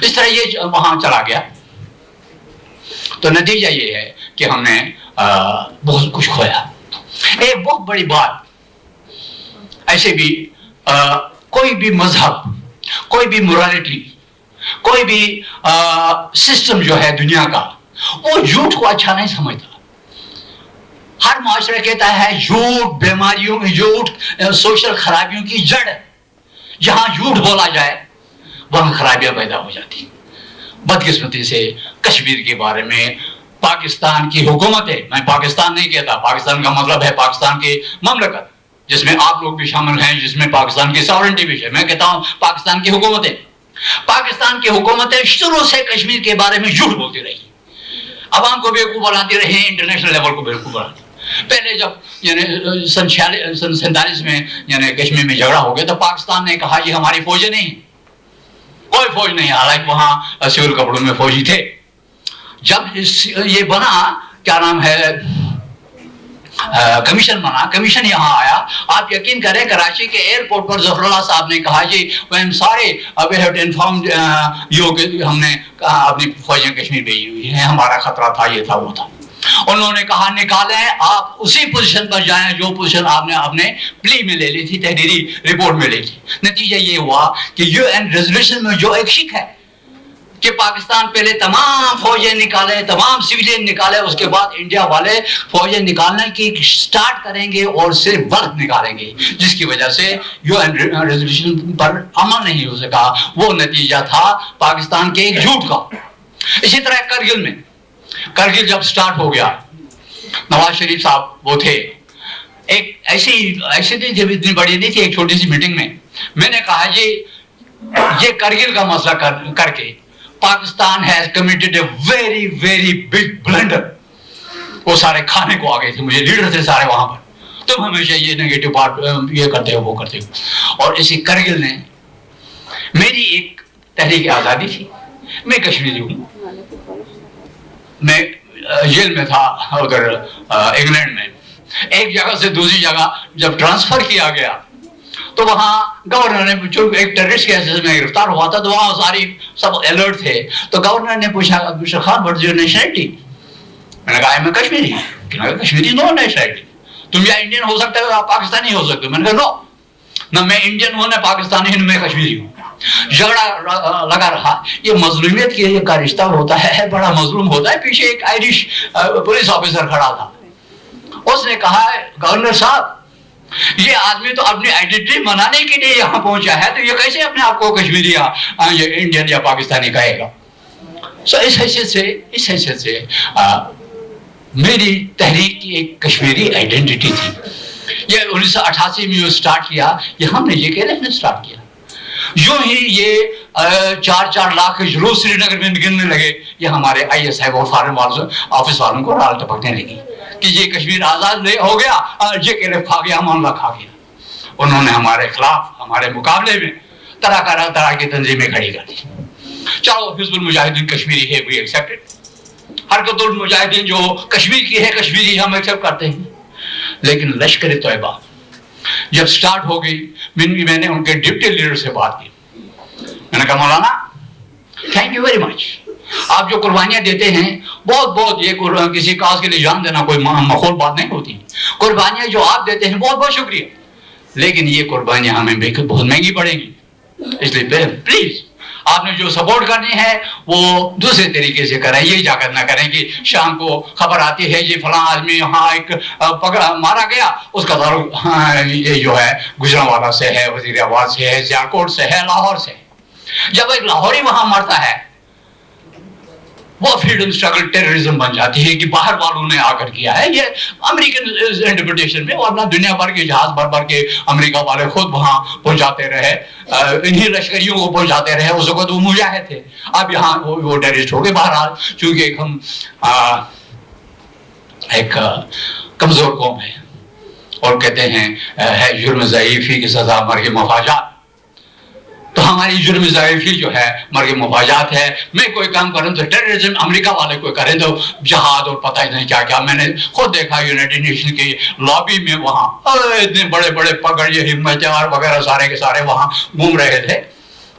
اس طرح یہ وہاں چلا گیا. تو نتیجہ یہ ہے کہ ہم نے بہت کچھ کھویا. ایک بہت بڑی بات ایسے بھی کوئی بھی مذہب، کوئی بھی مورالٹی، کوئی بھی سسٹم جو ہے دنیا کا، وہ جھوٹ کو اچھا نہیں سمجھتا. ہر معاشرہ کہتا ہے جھوٹ بیماریوں کی، جھوٹ سوشل خرابیوں کی جڑ ہے. جہاں جھوٹ بولا جائے وہاں خرابیاں پیدا ہو جاتی. بدقسمتی سے کشمیر کے بارے میں پاکستان کی حکومت ہے، میں پاکستان نہیں کہتا، پاکستان کا مطلب ہے پاکستان کی مملکت جس میں آپ لوگ بھی شامل ہیں، جس میں پاکستان کی ساورنٹی بھی ہے. میں کہتا ہوں پاکستان کی حکومت ہے. پاکستان کی حکومتیں شروع سے کشمیر کے بارے میں جھوٹ بولتی رہی، عوام کو بیوقوف بناتی رہی، انٹرنیشنل لیول کو بیوقوف بناتی. پہلے جب یعنی سن 47 میں یعنی کشمیر میں جھگڑا ہو گیا تو پاکستان نے کہا یہ ہماری فوجیں نہیں، کوئی فوج نہیں، حالانکہ وہاں سول کپڑوں میں فوجی تھے. جب یہ بنا کیا نام ہے کمیشن بنا، کمیشن یہاں آیا، آپ یقین کریں کراچی کے ایئرپورٹ پر ظفر اللہ صاحب نے کہا جی سارے ہم نے اپنی فوجیں کشمیر بھیجی ہوئی ہیں، ہمارا خطرہ تھا، یہ تھا وہ تھا. انہوں نے کہا نکالیں، آپ اسی پوزیشن پر جائیں جو پوزیشن آپ نے اپنے پلی میں لے لی تھی، تحریری رپورٹ میں لے لی. نتیجہ یہ ہوا کہ UN ریزولوشن میں جو ایک شک ہے کہ پاکستان پہلے تمام فوجیں نکالے، تمام سویلین نکالے، اس کے بعد انڈیا والے فوجیں نکالنے کی سٹارٹ کریں گے اور صرف بلک نکالیں گے، جس کی وجہ سے UN ریزولوشن پر عمل نہیں ہو سکا. وہ نتیجہ تھا پاکستان کے ایک جھوٹ کا. اسی طرح کرگل میں، کرگل جب سٹارٹ ہو گیا، نواز شریف صاحب وہ تھے، ایک ایسی تھی جب اتنی بڑی نہیں تھی، ایک چھوٹی سی میٹنگ میں نے کہا جی یہ کرگل کا مسئلہ کر کے Pakistan has committed a very very big blunder. وہ سارے کھانے کو آ گئے تھے، مجھے لیڈر تھے سارے وہاں پر، تم ہمیشہ یہ نیگیٹو بات یہ کرتے ہو وہ کرتے ہو. اور اسی کرگل نے میری ایک تحریک آزادی تھی، میں کشمیری ہوں، میں جیل میں تھا ادھر انگلینڈ میں. ایک جگہ سے دوسری جگہ جب ٹرانسفر کیا گیا تو وہاں گورنر نے ایک ٹیررسٹ کیس میں گرفتار ہوا تھا، تو وہاں ساری سب الرٹ تھے. تو گورنر نے پوچھا بشر Khan what is your nationality? میں نے کہا میں کشمیری. کشمیری نو نیشنلٹی، تم یا انڈین ہو سکتے ہو یا پاکستانی ہو سکتے ہو. میں نے کہا نو، نہ میں انڈین ہوں نہ پاکستانی ہوں، میں کشمیری ہوں. جھگڑا لگا رہا. یہ مظلومیت کے کا رشتہ ہوتا ہے، بڑا مظلوم ہوتا ہے. پیچھے ایک آئرش پولیس آفیسر کھڑا تھا، اس نے کہا گورنر صاحب یہ آدمی تو اپنی آئیڈینٹی منانے کے لیے یہاں پہنچا ہے، تو یہ کیسے اپنے آپ کو کشمیری یا انڈین یا پاکستانی کہے گا؟ سو اس حیثیت سے میری تحریک کی ایک کشمیری آئیڈینٹی تھی. یہ 1988 میں سٹارٹ کیا، یہ ہم نے JKLF نے سٹارٹ کیا. یوں ہی یہ 4 لاکھ جلوس سری نگر میں نکلنے لگے. یہ ہمارے IS اور فارن آفس والوں کو رال ٹپکنے لگی کہ یہ کشمیر آزاد ہو گیا، JKLF کھا گیا، معاملہ کھا گیا. انہوں نے ہمارے خلاف، ہمارے مقابلے میں طرح کی تنظیمیں کھڑی کر دی. چلو حزب المجاہدین کشمیری ہے، وی ایکسپٹڈ. حرکت المجاہدین جو کشمیر کی ہے، کشمیری ہم ایکسپٹ کرتے ہیں. لیکن لشکر طیبہ جب سٹارٹ ہو گئی، میں نے ان کے ڈپٹی لیڈر سے بات کی. میں نے کہا مولانا تھینک یو ویری مچ، آپ جو قربانیاں دیتے ہیں بہت یہ کسی کاز کے لیے جان دینا کوئی مخول بات نہیں ہوتی. قربانیاں جو آپ دیتے ہیں بہت شکریہ، لیکن یہ قربانیاں ہمیں بہت مہنگی پڑیں گی. اس لیے پلیز آپ نے جو سپورٹ کرنی ہے وہ دوسرے طریقے سے کریں. یہ جا کر نہ کریں کہ شام کو خبر آتی ہے یہ فلاں آدمی یہاں ایک مارا گیا، اس کا تعلق یہ جو ہے گجرانوالہ سے ہے، وزیر آباد سے ہے، سیالکوٹ سے ہے، لاہور سے ہے. جب ایک لاہوری وہاں مرتا ہے وہ فریڈم اسٹرگل ٹیررزم بن جاتی ہے کہ باہر والوں نے آ کر کیا ہے. یہ امریکن انٹرپریٹیشن میں، ورنہ دنیا بھر کے جہاز بھر کے امریکہ والے خود وہاں پہنچاتے رہے، انہی لشکریوں کو پہنچاتے رہے. اس وقت وہ مجاہد تھے، اب یہاں وہ ٹیررسٹ ہو گئے. بہرحال چونکہ ہم ایک کمزور قوم ہے اور کہتے ہیں ہے جرم ضعیفی کی سزا مرگ مفاجات، تو ہماری جرم ضعیفی جو ہے مرگ مفاجات ہے. میں کوئی کام کروں تو ٹیررزم، امریکہ والے کوئی کریں تو جہاد اور پتہ ہی نہیں کیا کیا. میں نے خود دیکھا یونائٹڈ نیشن کی لابی میں وہاں اتنے بڑے پگڑ یہ ہمت اور وغیرہ سارے کے سارے وہاں گھوم رہے تھے.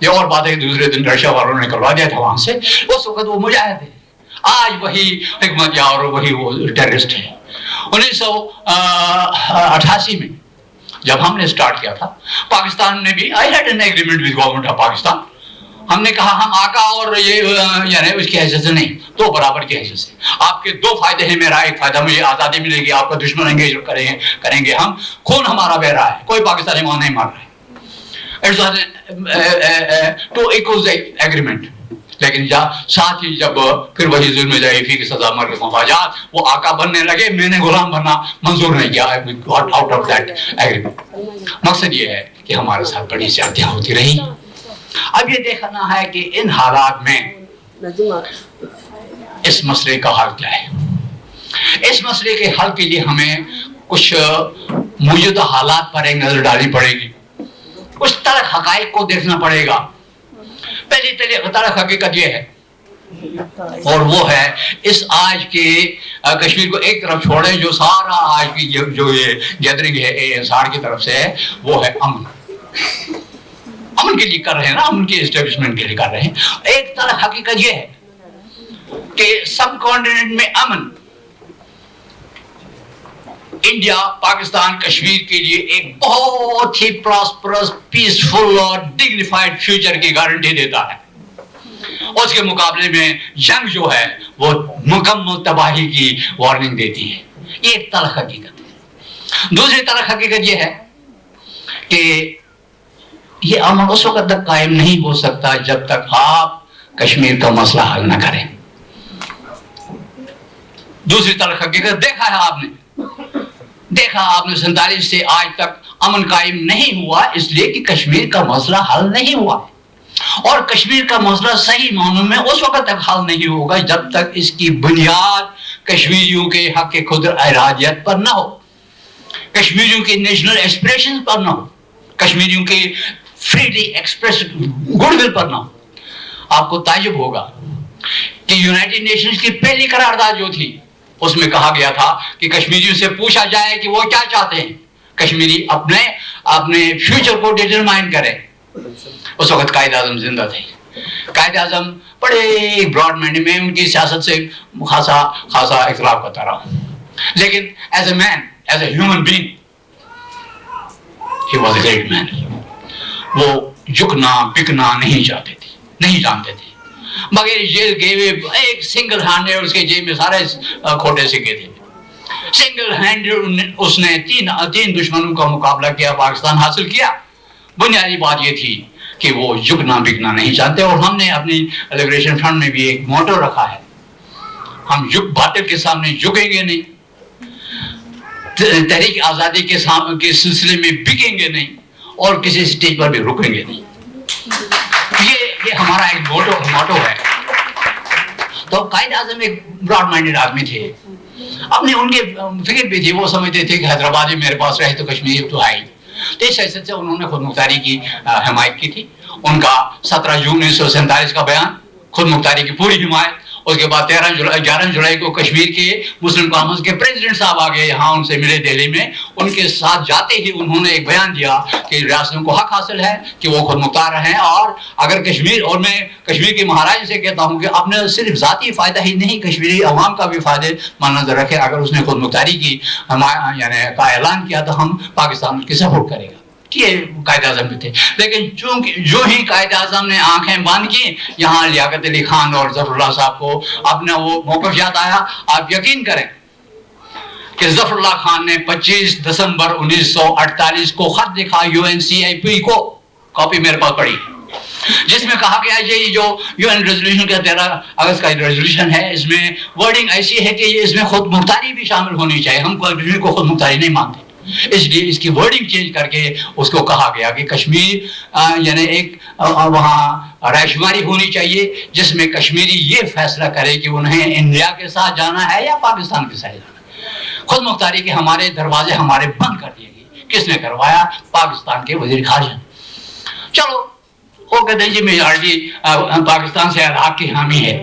یہ اور بات ہے کہ دوسرے دن رشیا والوں نے کروا دیا تھا وہاں سے. اس وقت وہ مجاہد تھے، آج وہی حکمت یار اور وہی وہ ٹیررسٹ ہے. 1988 میں جب ہم نے سٹارٹ کیا تھا پاکستان نے بھی I had an agreement with government of Pakistan. ہم نے کہا ہم آقا اور یہ یعنی اس کی حیثیت سے نہیں, دو برابر کی حیثیت سے. آپ کے دو فائدے ہیں, میرا ایک فائدہ, مجھے آزادی ملے گی, آپ کا دشمن انگیج کریں گے ہم, خون ہمارا بہ رہا ہے, کوئی پاکستانی وہاں نہیں مار رہا ہے. It's two equals agreement. لیکن ساتھ ہی جب پھر وہی ظلم ضعیفی کی سزا, مر کے مفاجات, وہ آقا بننے لگے, میں نے غلام بننا منظور نہیں کیا. Out of that agreement. مقصد یہ ہے کہ ہمارے ساتھ بڑی زیادتیاں ہوتی رہی. اب یہ دیکھنا ہے کہ ان حالات میں اس مسئلے کا حل کیا ہے. اس مسئلے کے حل کے لیے ہمیں کچھ موجودہ حالات پر ایک نظر ڈالنی پڑے گی, کچھ تلخ حقائق کو دیکھنا پڑے گا. پہلی تلخ حقیقت یہ ہے, اور وہ ہے اس آج کے کشمیر کو ایک طرف چھوڑیں, جو سارا آج کی جو یہ گیدرنگ ہے انسان کی طرف سے ہے, وہ ہے امن. امن کے لیے کر رہے ہیں نا, امن کی اسٹیبلشمنٹ کے لیے کر رہے ہیں. ایک طرح حقیقت یہ ہے کہ سب کانٹیننٹ میں امن انڈیا, پاکستان, کشمیر کے لیے ایک بہت ہی پراسپرس, پیسفل اور ڈگنیفائڈ فیوچر کی گارنٹی دیتا ہے. اس کے مقابلے میں جنگ جو ہے وہ مکمل تباہی کی وارننگ دیتی ہے. یہ ایک تلخ حقیقت ہے. دوسری تلخ حقیقت یہ ہے کہ یہ امن اس وقت تک قائم نہیں ہو سکتا جب تک آپ کشمیر کا مسئلہ حل نہ کریں. دوسری تلخ حقیقت دیکھا ہے آپ نے 47 سے آج تک امن قائم نہیں ہوا, اس لیے کہ کشمیر کا مسئلہ حل نہیں ہوا. اور کشمیر کا مسئلہ صحیح معنوں میں اس وقت تک حل نہیں ہوگا جب تک اس کی بنیاد کشمیریوں کے حق خود ارادیت پر نہ ہو, کشمیریوں کے نیشنل ایسپریشن پر نہ ہو, کشمیریوں کے فریلی ایکسپریس گڈ ول پر نہ ہو. آپ کو تعجب ہوگا کہ یونائٹڈ نیشنز کی پہلی قرارداد جو تھی اس میں کہا گیا تھا کہ کشمیریوں سے پوچھا جائے کہ وہ کیا چاہتے ہیں, کشمیری اپنے فیوچر کو ڈیٹرمائن کریں. اس وقت قائد اعظم زندہ تھے. قائد اعظم بڑے براڈ مائنڈ میں, ان کی سیاست سے خاصا اختلاف کرتا رہا, لیکن as a man, as a human being, he was a great man. وہ جھکنا بکنا نہیں چاہتے تھے, نہیں جانتے تھے. مگر جیل گئے ہوئے ایک سنگل ہینڈ, اس کے جیب میں سارے کھوٹے سکے تھے. سنگل ہینڈ اس نے تین دشمنوں کا مقابلہ کیا, پاکستان حاصل کیا. بنیادی بات یہ تھی کہ وہ جھکنا بکنا نہیں چاہتے. اور ہم نے اپنی لبریشن فرنٹ میں بھی ایک موٹو رکھا ہے, ہم باطل کے سامنے جھکیں گے نہیں, تحریک آزادی کے سلسلے میں بکیں گے نہیں, اور کسی سٹیج پر بھی رکیں گے نہیں. یہ ہمارا ایک موٹو ہے. تو قائد اعظم ایک براڈ مائنڈڈ آدمی تھے, اپنے ان کے فکر بھی تھی, وہ سمجھتے تھے کہ حیدرآباد میں میرے پاس رہے تو کشمیر تو ہے. تو اس حیثیت سے انہوں نے خود مختاری کی حمایت کی تھی. ان کا 17 جون 1947 کا بیان, خود مختاری کی پوری حمایت. اس کے بعد 11 جولائی کو کشمیر کے مسلم کانفرنس کے پریزیڈنٹ صاحب آ گئے, یہاں ان سے ملے دہلی میں. ان کے ساتھ جاتے ہی انہوں نے ایک بیان دیا کہ ریاستوں کو حق حاصل ہے کہ وہ خود مختار رہیں, اور اگر کشمیر, اور میں کشمیر کے مہاراج سے کہتا ہوں کہ اپنے صرف ذاتی فائدہ ہی نہیں, کشمیری عوام کا بھی فائدے مان نظر رکھے. اگر اس نے خود مختاری کی یعنی کا اعلان کیا تو ہم پاکستان کی سپورٹ کرے گا. یہ قائد اعظم بھی تھے. لیکن جو ہی قائد اعظم نے آنکھیں بند کی, یہاں لیاقت علی خان اور ظفر اللہ صاحب کو اپنا وہ موقف یاد آیا. آپ یقین کریں کہ ظفر اللہ خان نے 25 دسمبر 1948 کو خط لکھا UNCIP کو, کاپی میرے پاس پڑی, جس میں کہا گیا یہ جو UN ریزولوشن کا 13 اگست کا ریزولوشن ہے, اس میں ورڈنگ ایسی ہے کہ اس میں خود مختاری بھی شامل ہونی چاہیے. ہم کشمیر کو خود مختاری نہیں مانتے, اس لیے اس کی ورڈنگ چینج کر کے اس کو کہا گیا کہ کشمیر یعنی ایک وہاں رائے شماری ہونی چاہیے جس میں کشمیری یہ فیصلہ کرے کہ انہیں انڈیا کے ساتھ جانا ہے یا پاکستان کے ساتھ جانا ہے. خود مختاری کے ہمارے دروازے ہمارے بند کر دیے گئے. کس نے کروایا؟ پاکستان کے وزیر خارجہ. چلو وہ کہتے ہیں جی میجارٹی پاکستان سے الحاق کی حامی ہے,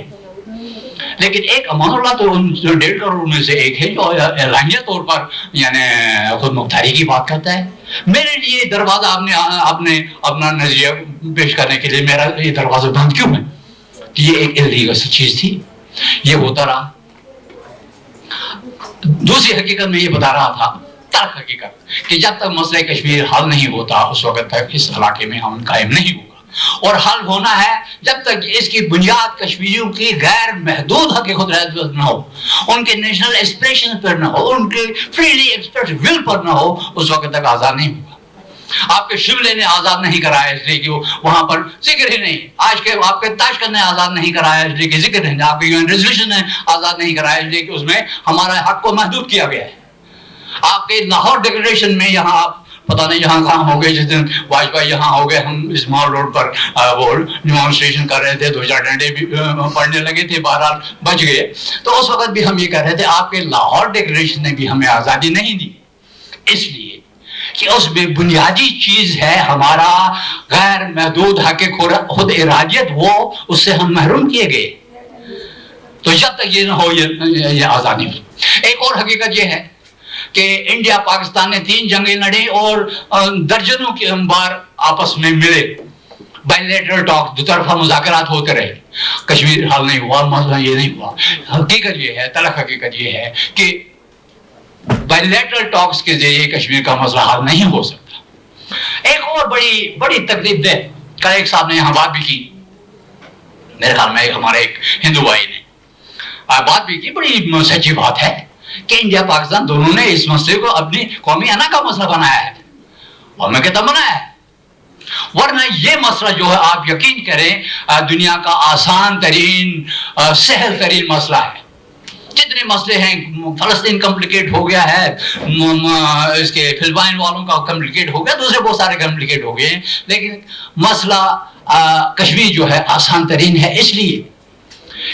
لیکن ایک امان اللہ تو ان 1.5 کروڑ میں سے ایک ہے جو اعلانیہ طور پر یعنی خود مختاری کی بات کرتا ہے. میرے لیے دروازہ اپنا نظریہ پیش کرنے کے لیے میرا یہ دروازہ بند کیوں ہے؟ یہ ایک اللیگل چیز تھی, یہ ہوتا رہا. دوسری حقیقت میں یہ بتا رہا تھا تلخ حقیقت کہ جب تک مسئلہ کشمیر حل نہیں ہوتا اس وقت تک اس علاقے میں امن قائم نہیں ہوگا، اور حل ہونا ہے جب تک اس کی بنیاد کشمیریوں کی غیر محدود حق خود ارادی پر نہ ہو، ان کے نیشنل ایسپریشن پر نہ ہو، ان کے فریلی ایکسپریس ول پر نہ ہو، اس وقت تک آزاد نہیں ہوگا۔ آپ کے شملے نے آزاد نہیں کرایا اس لیے کہ وہاں پر ذکر ہی نہیں، آج کے آپ کے تاشکند نے آزاد نہیں کرایا اس لیے کہ ذکر نہیں، آپ کے یو این ریزولوشن نے آزاد نہیں کرایا اس لیے کہ اس میں ہمارا حق کو محدود کیا گیا ہے۔ آپ کے لاہور ڈکلریشن میں یہاں آپ پتہ نہیں یہاں کہاں ہو گئے، جس دن واجپئی یہاں ہو گئے ہم اس مال روڈ پر وہ ڈیمانسٹریشن کر رہے تھے، 2 4 ڈنڈے بھی پڑنے لگے تھے، بہرحال بچ گئے، تو اس وقت بھی ہم یہ کہہ رہے تھے آپ کے لاہور ڈکلریشن نے بھی ہمیں آزادی نہیں دی، اس لیے کہ اس میں بنیادی چیز ہے ہمارا غیر محدود حق خود ارادیت، وہ اس سے ہم محروم کیے گئے۔ تو جب تک یہ نہ ہو یہ آزادی نہیں۔ ایک اور حقیقت یہ ہے کہ انڈیا پاکستان نے 3 جنگیں لڑیں اور درجنوں کے بار آپس میں ملے، بائیلیٹرل ٹاک، دو طرفہ مذاکرات ہوتے رہے، کشمیر حل نہیں ہوا، مسئلہ یہ نہیں ہوا۔ حقیقت یہ ہے، تلخ حقیقت یہ ہے کہ بائیلیٹرل ٹاکس کے ذریعے کشمیر کا مسئلہ حل نہیں ہو سکتا۔ ایک اور بڑی تکلیف دہ، کل ایک صاحب نے یہاں بات بھی کی، میرے خیال میں ہمارے ایک ہندو بھائی نے بات بھی کی، بڑی سچی بات ہے کہ انڈیا پاکستان دونوں نے اس مسئلے کو اپنی قومی انا کا مسئلہ بنایا ہے، اور میں کہتا بنایا ہے، ورنہ یہ مسئلہ جو ہے آپ یقین کریں دنیا کا آسان ترین سہل ترین مسئلہ ہے۔ جتنے مسئلے ہیں، فلسطین کمپلیکیٹ ہو گیا ہے، اس کے فلپائن والوں کا کمپلیکیٹ ہو گیا، دوسرے بہت سارے کمپلیکیٹ ہو گئے ہیں، لیکن مسئلہ کشمیر جو ہے آسان ترین ہے، اس لیے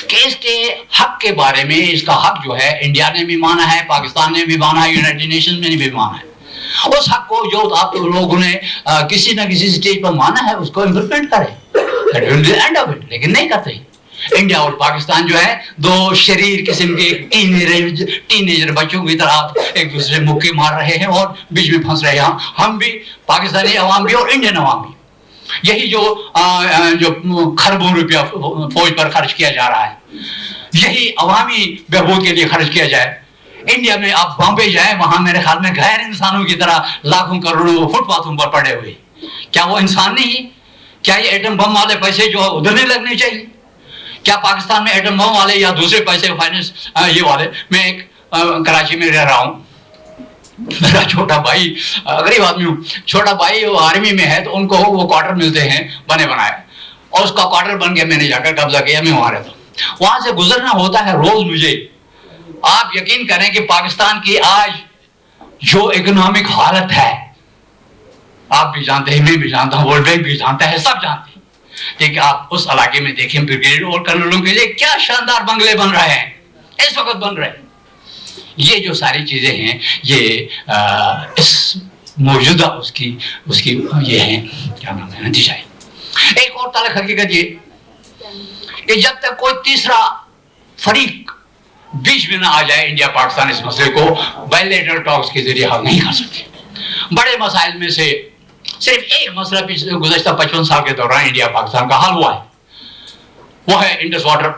کہ اس کے حق کے بارے میں، اس کا حق جو ہے انڈیا نے بھی مانا ہے، پاکستان نے بھی مانا ہے، یونائٹڈ نیشن میں نے بھی مانا ہے۔ اس حق کو جو آپ لوگوں نے کسی نہ کسی سٹیج پر مانا ہے اس کو امپلیمنٹ کریں، لیکن نہیں کرتے۔ انڈیا اور پاکستان جو ہے 2 شریر قسم کے ٹینیجر بچوں کی طرح ایک دوسرے مکے مار رہے ہیں اور بیچ میں پھنس رہے ہیں، ہم بھی، پاکستانی عوام بھی اور انڈین عوام بھی۔ یہی جو کھربوں روپیہ فوج پر خرچ کیا جا رہا ہے، یہی عوامی بہبود کے لیے خرچ کیا جائے۔ انڈیا میں آپ بامبے جائیں، وہاں میرے خیال میں غیر انسانوں کی طرح لاکھوں کروڑوں فٹ پاتھوں پر پڑے ہوئے، کیا وہ انسان نہیں؟ کیا یہ ایٹم بم والے پیسے جو ہے ادھر نہیں لگنے چاہیے؟ کیا پاکستان میں ایٹم بم والے یا دوسرے پیسے فائنانس یہ والے؟ میں ایک کراچی میں رہ رہا ہوں، میرا چھوٹا بھائی، غریب آدمی ہوں، چھوٹا بھائی وہ آرمی میں ہے، تو ان کو وہ کوارٹر ملتے ہیں بنے بنائے، اور اس کا کوارٹر بن کے میں نے جا کر قبضہ کیا، میں وہاں رہتا ہوں، وہاں سے گزرنا ہوتا ہے روز مجھے۔ آپ یقین کریں کہ پاکستان کی آج جو اکنامک حالت ہے، آپ بھی جانتے ہیں، میں بھی جانتا ہوں، ورلڈ بینک بھی جانتا ہے، سب جانتے ہیں، لیکن آپ اس علاقے میں دیکھیں بریگیڈ اور کرنلوں کے لیے کیا شاندار بنگلے بن رہے ہیں، اس وقت بن رہے ہیں۔ یہ جو ساری چیزیں ہیں یہ اس موجودہ اس کی یہ ہیں، کیا نام ہے، نتیجہ ہے۔ ایک اور تلخ حقیقت یہ کہ جب تک کوئی تیسرا فریق بیچ میں نہ آ جائے، انڈیا پاکستان اس مسئلے کو بائیلیٹرل ٹاکس کے ذریعے حل نہیں کر سکتے۔ بڑے مسائل میں سے صرف ایک مسئلہ پچھلے گزشتہ 55 سال کے دوران انڈیا پاکستان کا حل ہوا ہے، وہ ہے انڈس واٹر،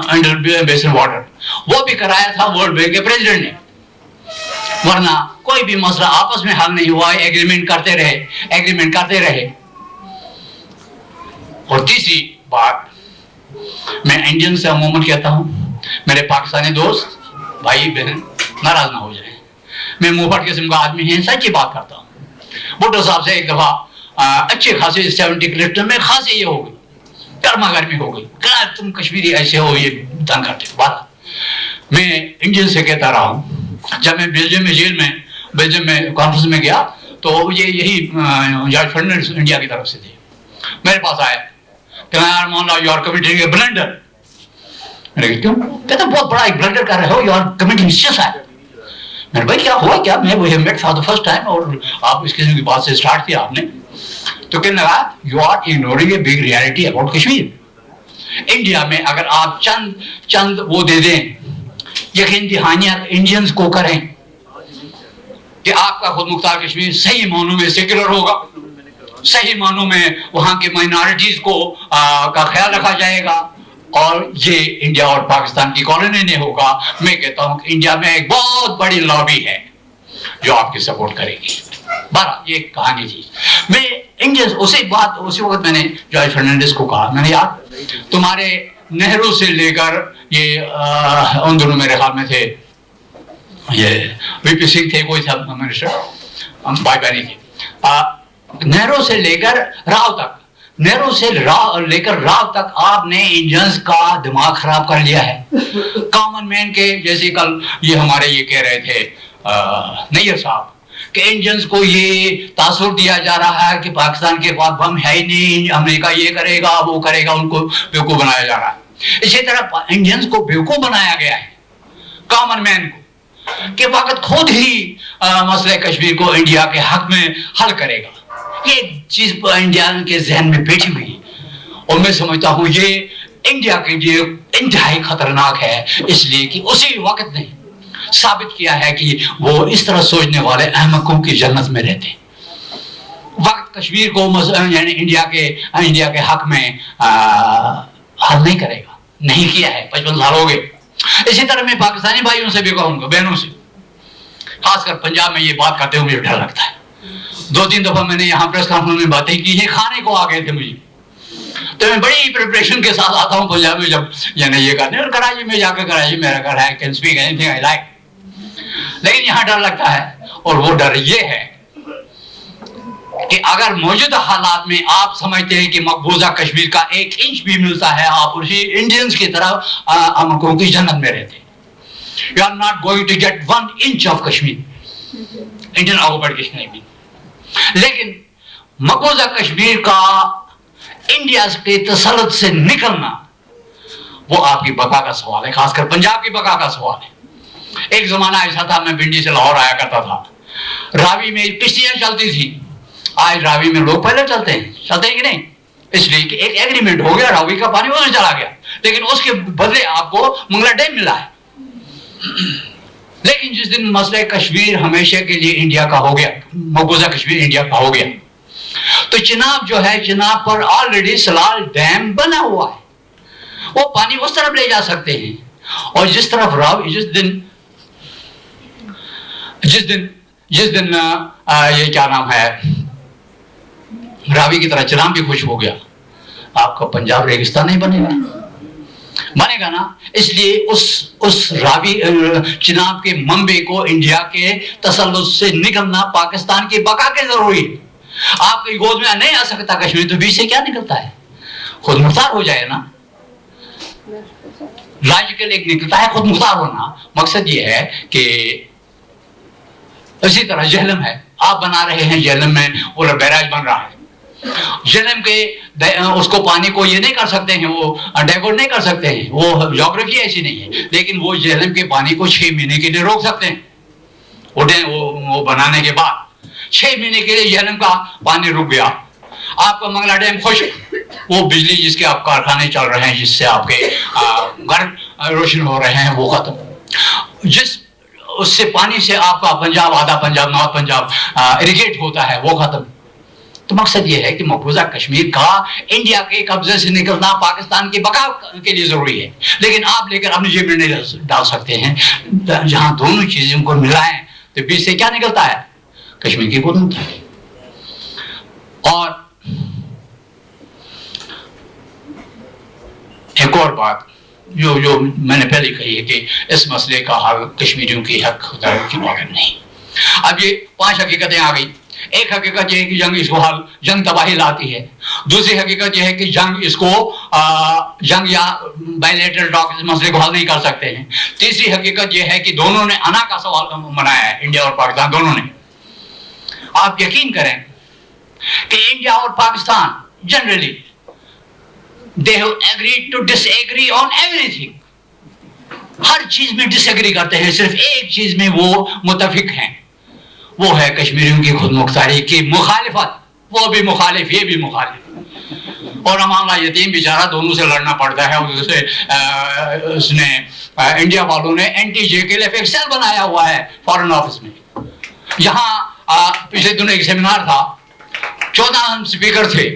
انڈس بیسن واٹر، وہ بھی کرایا تھا ورلڈ بینک کے پریزیڈنٹ نے، ورنہ کوئی بھی مسئلہ آپس میں حل نہیں ہوا، ایگریمنٹ کرتے رہے۔ اور تیسری بات میں انڈین سے عموماً کہتا ہوں، میرے پاکستانی دوست بھائی بہن ناراض نہ ہو جائیں، میں منہ پھٹ قسم کا آدمی ہیں، سچی بات کرتا ہوں۔ بھٹو صاحب سے ایک دفعہ اچھے خاصے 70 کلفٹن میں خاصی یہ ہو گئی، گرما گرمی ہو گئی، کہا تم کشمیری ایسے ہو، یہ تنگ کرتے ہو۔ بات میں انڈین سے کہتا رہا ہوں، جب میں بیلجیم میں کانفرنس میں گیا تو یہی جارج فرنانڈس انڈیا کی طرف سے تھے، میرے پاس آئے کہ you are committing a blunder. میں نے کہا کیوں؟ کہتا بہت بڑا ایک بلنڈر کر رہے ہو، یو آر کمیٹنگ سوسائڈ۔ میں نے بھائی کیا ہوا کیا؟ میں وہی met for the first time, اور آپ اس قسم کی بات سے اسٹارٹ کیا آپ نے، تو کہنے لگا you are ignoring a big reality about Kashmir. India میں اگر آپ چند وہ دے دیں، یقین دہانیاں انڈینز کو کریں کہ آپ کا خود مختار کشمیر صحیح معنوں میں سیکولر ہوگا، صحیح معنوں میں وہاں کے مائنارٹیز کو کا خیال رکھا جائے گا، اور یہ انڈیا اور پاکستان کی کالونی نہیں ہوگا۔ میں کہتا ہوں کہ انڈیا میں ایک بہت بڑی لابی ہے جو آپ کی سپورٹ کرے گی. بہرحال یہ کہانی تھی. میں انڈین اسی وقت میں نے جارج فرنانڈیز کو کہا، میں نے یار تمہارے نہرو سے لے کر یہ ان دونوں میرے خیال میں تھے، یہ وی پی سنگھ تھے، کوئی تھا منسٹر، بھائی بہنی تھی، نہرو سے لے کر راؤ تک، نہرو سے لے کر راؤ تک آپ نے انڈینز کا دماغ خراب کر لیا ہے. کامن مین کے جیسے کل یہ ہمارے یہ کہہ رہے تھے نیر صاحب کہ انڈینز کو یہ تاثر دیا جا رہا ہے کہ پاکستان کے پاس بم ہے ہی نہیں، امریکہ یہ کرے گا وہ کرے گا، ان کو بیوقوف بنایا جا رہا ہے. اسی طرح انڈینز کو بیوقوف بنایا گیا ہے، کامن مین کو، کہ وقت خود ہی مسئلہ کشمیر کو انڈیا کے حق میں حل کرے گا. یہ چیز انڈیا کے ذہن میں بیٹھی ہوئی ہے، اور میں سمجھتا ہوں یہ انڈیا کے لیے انتہائی خطرناک ہے، اس لیے کہ اسی وقت نے ثابت کیا ہے کہ وہ اس طرح سوچنے والے احمقوں کی جنت میں رہتے. وقت کشمیر کو یعنی انڈیا کے حق میں حل نہیں کرے گا، نہیں کیا ہے، 55 سال ہو گئے. اسی طرح میں پاکستانی بھائیوں سے بھی کہوں گا، بہنوں سے، خاص کر پنجاب میں یہ بات کرتے ہوئے مجھے ڈر لگتا ہے. 2-3 دفعہ میں نے یہاں پریس کانفرنس میں باتیں کی، یہ کھانے کو آ گئے تھے مجھے، تو میں بڑی پریپریشن کے ساتھ آتا ہوں پنجاب میں جب یعنی یہ کرتے ہیں، اور کراچی میں جا کر، کراچی میرا گھر ہے، can speak any thing I like, لیکن یہاں ڈر لگتا ہے. اور وہ ڈر یہ ہے کہ اگر موجودہ حالات میں آپ سمجھتے ہیں کہ مقبوضہ کشمیر کا 1 انچ بھی ملتا ہے، آپ اسی انڈینز کی طرح امکوں کی جنت میں رہتے ہیں. You are not going to get 1 inch of Kashmir. Indian occupied Kashmir بھی. لیکن مقبوضہ کشمیر کا انڈیا کے تسلط سے نکلنا وہ آپ کی بقا کا سوال ہے، خاص کر پنجاب کی بقا کا سوال ہے. ایک زمانہ ایسا تھا، میں بنڈی سے لاہور آیا کرتا تھا، راوی میں کشتیاں چلتی تھی. آج راوی میں لوگ پہلے چلتے ہیں کہ نہیں، اس لیے کہ ایک ایگریمنٹ ہو گیا، راوی کا پانی ادھر چلا گیا، لیکن اس کے بدلے آپ کو منگلا ڈیم ملا ہے. لیکن جس دن مسئلہ کشمیر ہمیشہ کے لیے انڈیا کا ہو گیا، مقبوضہ کشمیر انڈیا کا ہو گیا، تو چناب جو ہے، چناب پر آلریڈی سلال ڈیم بنا ہوا ہے، وہ پانی اس طرف لے جا سکتے ہیں. اور جس طرف راوی جس دن یہ کیا نام ہے، راوی کی طرح چناب بھی خوش ہو گیا، آپ کا پنجاب ریگستان نہیں بنے گا نا. اس لیے اس راوی چناب کے منبع کو انڈیا کے تسلط سے نکلنا پاکستان کی بقا کے ضروری ہے. آپ کی گود میں نہیں آ سکتا کشمیر، تو بیچ سے کیا نکلتا ہے؟ خود مختار ہو جائے نا. لاجیکل ایک نکلتا ہے خود مختار ہونا. مقصد یہ ہے کہ اسی طرح جہلم ہے، آپ بنا رہے ہیں جہلم میں، پورا بیراج بن رہا ہے. جہلم کے اس کو پانی کو یہ نہیں کر سکتے ہیں، وہ ڈائیورٹ نہیں کر سکتے ہیں، وہ جیوگرافی ایسی نہیں ہے، لیکن وہ جہلم کے پانی کو 6 مہینے کے لیے روک سکتے ہیں. وہ بنانے کے بعد 6 مہینے کے لیے جہلم کا پانی رک گیا. آپ کا منگلا ڈیم خشک، وہ بجلی جس کے آپ کارخانے چل رہے ہیں، جس سے آپ کے گھر روشن ہو رہے ہیں، وہ ختم. اس سے پانی سے آپ کا پنجاب، آدھا پنجاب، نارتھ پنجاب اریگیٹ ہوتا ہے، وہ ختم. تو مقصد یہ ہے کہ مقبوضہ کشمیر کا انڈیا کے قبضے سے نکلنا پاکستان کی بقا کے لیے ضروری ہے. لیکن آپ لے کر اپنی جیب میں نہیں ڈال سکتے ہیں. جہاں دونوں چیزوں کو ملائیں تو بیچ سے کیا نکلتا ہے؟ کشمیر کی گود نکلتی ہے. اور ایک اور بات جو میں نے پہلے کہی ہے کہ اس مسئلے کا حل کشمیریوں کی حق کی بغیر نہیں. اب یہ 5 حقیقتیں آ گئی. ایک حقیقت یہ ہے کہ جنگ اس کو جنگ تباہی لاتی ہے. دوسری حقیقت یہ ہے کہ جنگ یا بائیلیٹرل ٹاک اس مسئلے کو حل نہیں کر سکتے ہیں. تیسری حقیقت یہ ہے کہ دونوں نے انا کا سوال بنایا ہے، انڈیا اور پاکستان دونوں نے. آپ یقین کریں کہ انڈیا اور Pakistan generally they have agreed to disagree on everything. ہر چیز میں ڈس ایگری کرتے ہیں، صرف ایک چیز میں وہ متفق ہیں، وہ ہے کشمیریوں کی خود مختاری کی مخالفت. وہ بھی مخالف، یہ بھی مخالف. اور معاملہ یتیم بیچارہ دونوں سے لڑنا پڑتا ہے. اس نے انڈیا والوں نے NTJ کے لیے ایک سیل بنایا ہوا ہے فارن آفس میں. یہاں پچھلے دنوں ایک سیمینار تھا، 14 اسپیکر تھے.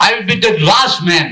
I will be the last man,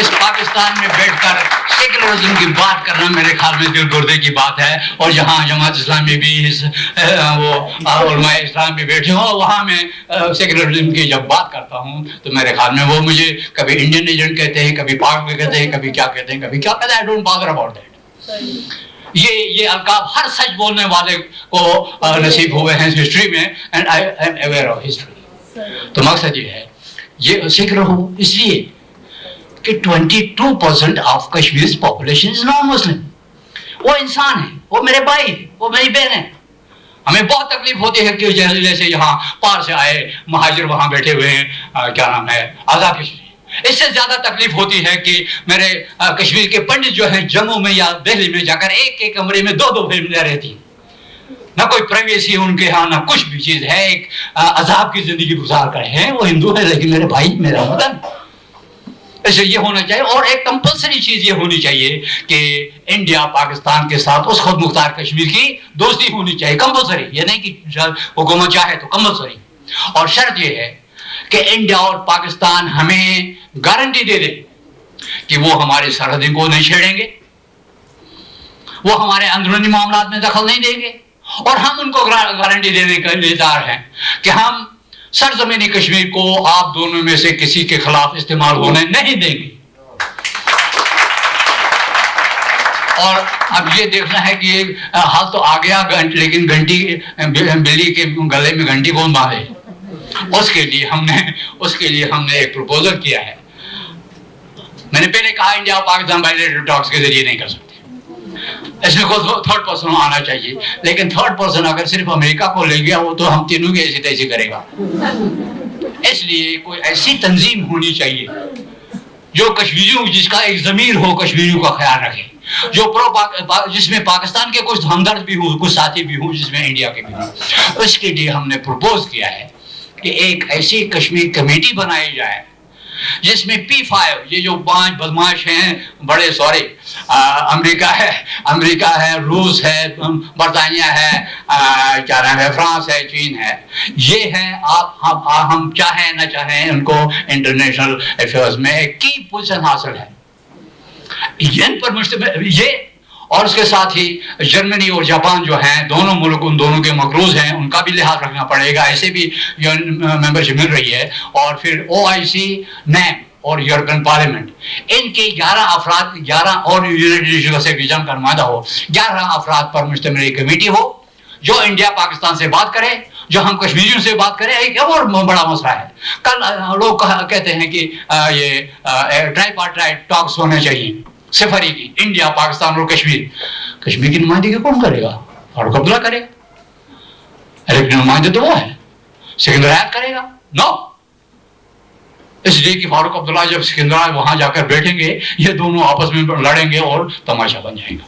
اس پاکستان میں بیٹھ کر سیکولرزم کی بات کرنا میرے خیال میں دل گردے کی بات ہے. اور جہاں جماعت اسلامی بھی وہ علماء اسلام بھی بیٹھے ہوں, وہاں میں سیکولرزم کی جب بات کرتا ہوں تو میرے خیال میں وہ مجھے کبھی انڈین ایجنٹ کہتے ہیں, کبھی پاک میں کہتے ہیں, کبھی کیا کہتے ہیں, کبھی کیا کہتے ہیں. I don't bother about that. یہ القاب ہر سچ بولنے والے کو نصیب ہوئے ہیں ہسٹری میں, and I am aware of history. تو مقصد یہ ہے یہ سیکولر ہو اس لیے کہ 22% of Kashmir population is non Muslim. وہ انسان ہے, وہ میرے بھائی ہے, وہ میری بہن ہے. ہمیں بہت تکلیف ہوتی ہے کہ جیسے یہاں پار سے آئے مہاجر وہاں بیٹھے ہوئے ہیں, کیا نام ہے, آزاد کشمیر. اس سے زیادہ تکلیف ہوتی ہے کہ میرے کشمیر کے پنڈت جو ہیں جموں میں یا دہلی میں جا کر ایک کمرے میں 2 فیملیاں رہتی ہیں, نہ کوئی پرائیویسی ان کے ہاں, نہ کچھ بھی چیز ہے, ایک عذاب کی زندگی گزار کر ہیں. وہ ہندو ہے لیکن میرے بھائی, میرا وطن. ایسے یہ ہونا چاہیے. اور ایک کمپلسری چیز یہ ہونی چاہیے کہ انڈیا پاکستان کے ساتھ اس خود مختار کشمیر کی دوستی ہونی چاہیے, کمپلسری. یہ نہیں کہ حکومت چاہے تو, کمپلسری. اور شرط یہ ہے کہ انڈیا اور پاکستان ہمیں گارنٹی دے دے کہ وہ ہماری سرحدیں کو نہیں چھیڑیں گے, وہ ہمارے اندرونی معاملات میں دخل نہیں دیں گے, اور ہم ان کو گارنٹی دینے کے لیے تیار ہیں کہ ہم سرزمینی کشمیر کو آپ دونوں میں سے کسی کے خلاف استعمال ہونے نہیں دیں گے. اور اب یہ دیکھنا ہے کہ حال تو آ گیا, لیکن گھنٹی بلی کے گلے میں گھنٹی کون باندھے؟ اس کے لیے ہم نے ایک پروپوزل کیا ہے. میں نے پہلے کہا انڈیا اور پاکستان بائیلیٹرل ٹاکس کے ذریعے نہیں کر سکتے, اس میں کوئی تھرڈ پرسن آنا چاہیے. لیکن تھرڈ پرسن اگر صرف امریکہ کو لے گیا وہ تو ہم تینوں کی ایسی تیسی کرے گا. اس لیے کوئی ایسی تنظیم ہونی چاہیے جو کشمیریوں, جس کا ایک ضمیر ہو, کشمیریوں کا خیال رکھے, جو جس میں پاکستان کے کچھ ہمدرد بھی ہوں, کچھ ساتھی بھی ہوں, جس میں انڈیا کے بھی ہوں. اس کے لیے ہم نے پروپوز کیا ہے کہ ایک ایسی کشمیر کمیٹی بنائی جائے جس میں P5, یہ جو 5 بدماش ہیں بڑے, امریکہ ہے, روس ہے, برطانیہ ہے, کیا نام ہے, فرانس ہے, چین ہے, یہ ہے. ہم چاہیں نہ چاہیں ان کو انٹرنیشنل افیئرز میں ایک کی پوزیشن حاصل ہے. ان پر مشتمل یہ, اور اس کے ساتھ ہی جرمنی اور جاپان جو ہیں, دونوں ملک ان دونوں کے مقروض ہیں, ان کا بھی لحاظ رکھنا پڑے گا. ایسے بھی ممبرشپ مل رہی ہے. اور پھر OIC, NAM اور یورپین پارلیمنٹ, ان کے 11 افراد, 11 اور یونائٹڈ نیشن کا سیکرٹری جنرل کا نمائندہ ہو, 11 افراد پر مشتمل ایک کمیٹی ہو جو انڈیا پاکستان سے بات کرے, جو ہم کشمیریوں سے بات کریں. ایک اور بڑا مسئلہ ہے, کل لوگ کہتے ہیں کہ یہ ٹرائی پارٹائٹ ٹاکس ہونے چاہیے, سفری کی, انڈیا پاکستان اور کشمیر کی نمائندگی کون کرے گا؟ فاروق عبداللہ کرے گا. الیکٹڈ نمائندے تو وہ ہے, سکندرآباد کرے گا؟ نو. اس لیے کہ فاروق عبداللہ جب سکندرآباد وہاں جا کر بیٹھیں گے, یہ دونوں آپس میں لڑیں گے اور تماشا بن جائے گا.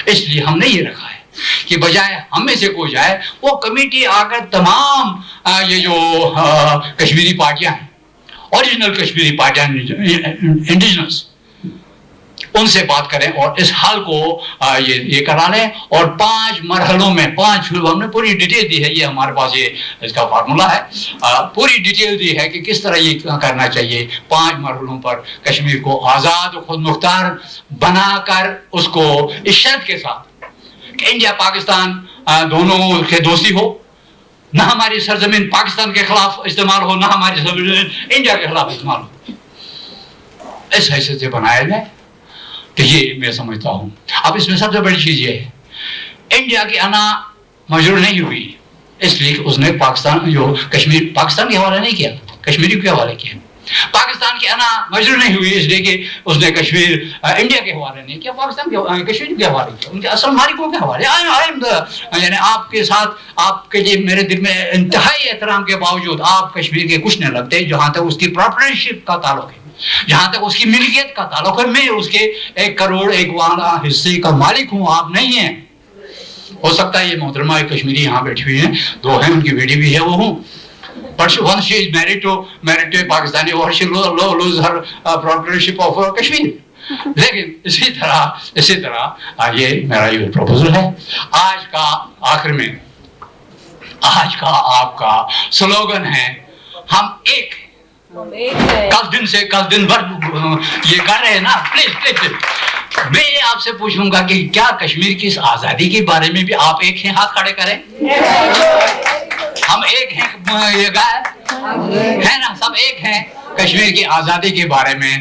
اس لیے ہم نے یہ رکھا ہے کہ بجائے ہم میں سے کوئی جائے, وہ کمیٹی آ کر تمام یہ جو کشمیری پارٹیاں ہیں, اوریجنل کشمیری پارٹیاں, انڈیجنس, ان سے بات کریں اور اس حل کو یہ کرا لیں. اور 5 مرحلوں میں, 5 ہم نے پوری ڈیٹیل دی ہے, یہ ہمارے پاس یہ اس کا فارمولا ہے, پوری ڈیٹیل دی ہے کہ کس طرح یہ کرنا چاہیے. 5 مرحلوں پر کشمیر کو آزاد و خود مختار بنا کر, اس کو اس شرط کے ساتھ کہ انڈیا پاکستان دونوں کے دوستی ہو, نہ ہماری سرزمین پاکستان کے خلاف استعمال ہو, نہ ہماری سرزمین انڈیا کے خلاف استعمال ہو. اس حیثیت سے بنایا جائے تو یہ میں سمجھتا ہوں. اب اس میں سب سے بڑی چیز یہ ہے, انڈیا کی انا منظور نہیں ہوئی اس لیے کہ اس نے پاکستان جو کشمیر پاکستان کے حوالے نہیں کیا, کشمیری کے حوالے کیا. پاکستان کی انا منظور نہیں ہوئی اس لیے کہ اس نے کشمیر انڈیا کے حوالے نہیں کیا, پاکستان کے کشمیر کے حوالے کیا, ان کے اصل مالکوں کے حوالے. یعنی آپ کے ساتھ, آپ کے لیے میرے دل میں انتہائی احترام کے باوجود آپ کشمیر کے کچھ نہیں لگتے. جہاں تک اس کی پراپرٹیشپ کا تعلق ہے, جہاں تک اس کی ملکیت کا تعلق ہے, میں اس کے 1 کروڑ 1 حصے کا مالک ہوں, آپ نہیں ہیں. ہو سکتا ہے یہ محترمہ ایک کشمیری یہاں بیٹھی ہوئی ہیں, 2 ہیں, ان کی بیٹی بھی ہے, وہ ہوں, but once she is married to a Pakistani, or she lose her proprietorship of Kashmir. لیکن اسی طرح یہ میرا یہ پروپوزل ہے. آج کا آخر میں, آج کا آپ کا سلوگن ہے, ہم ایک کل دن بھر یہ کر رہے ہیں نا. پلیز میں آپ سے پوچھوں گا کہ کیا کشمیر کی اس آزادی کے بارے میں بھی آپ ایک ہیں؟ ہاتھ کھڑے کریں. ہم ایک ہیں، یہ گائے ہے نا، سب ایک ہیں کشمیر کی آزادی کے بارے میں.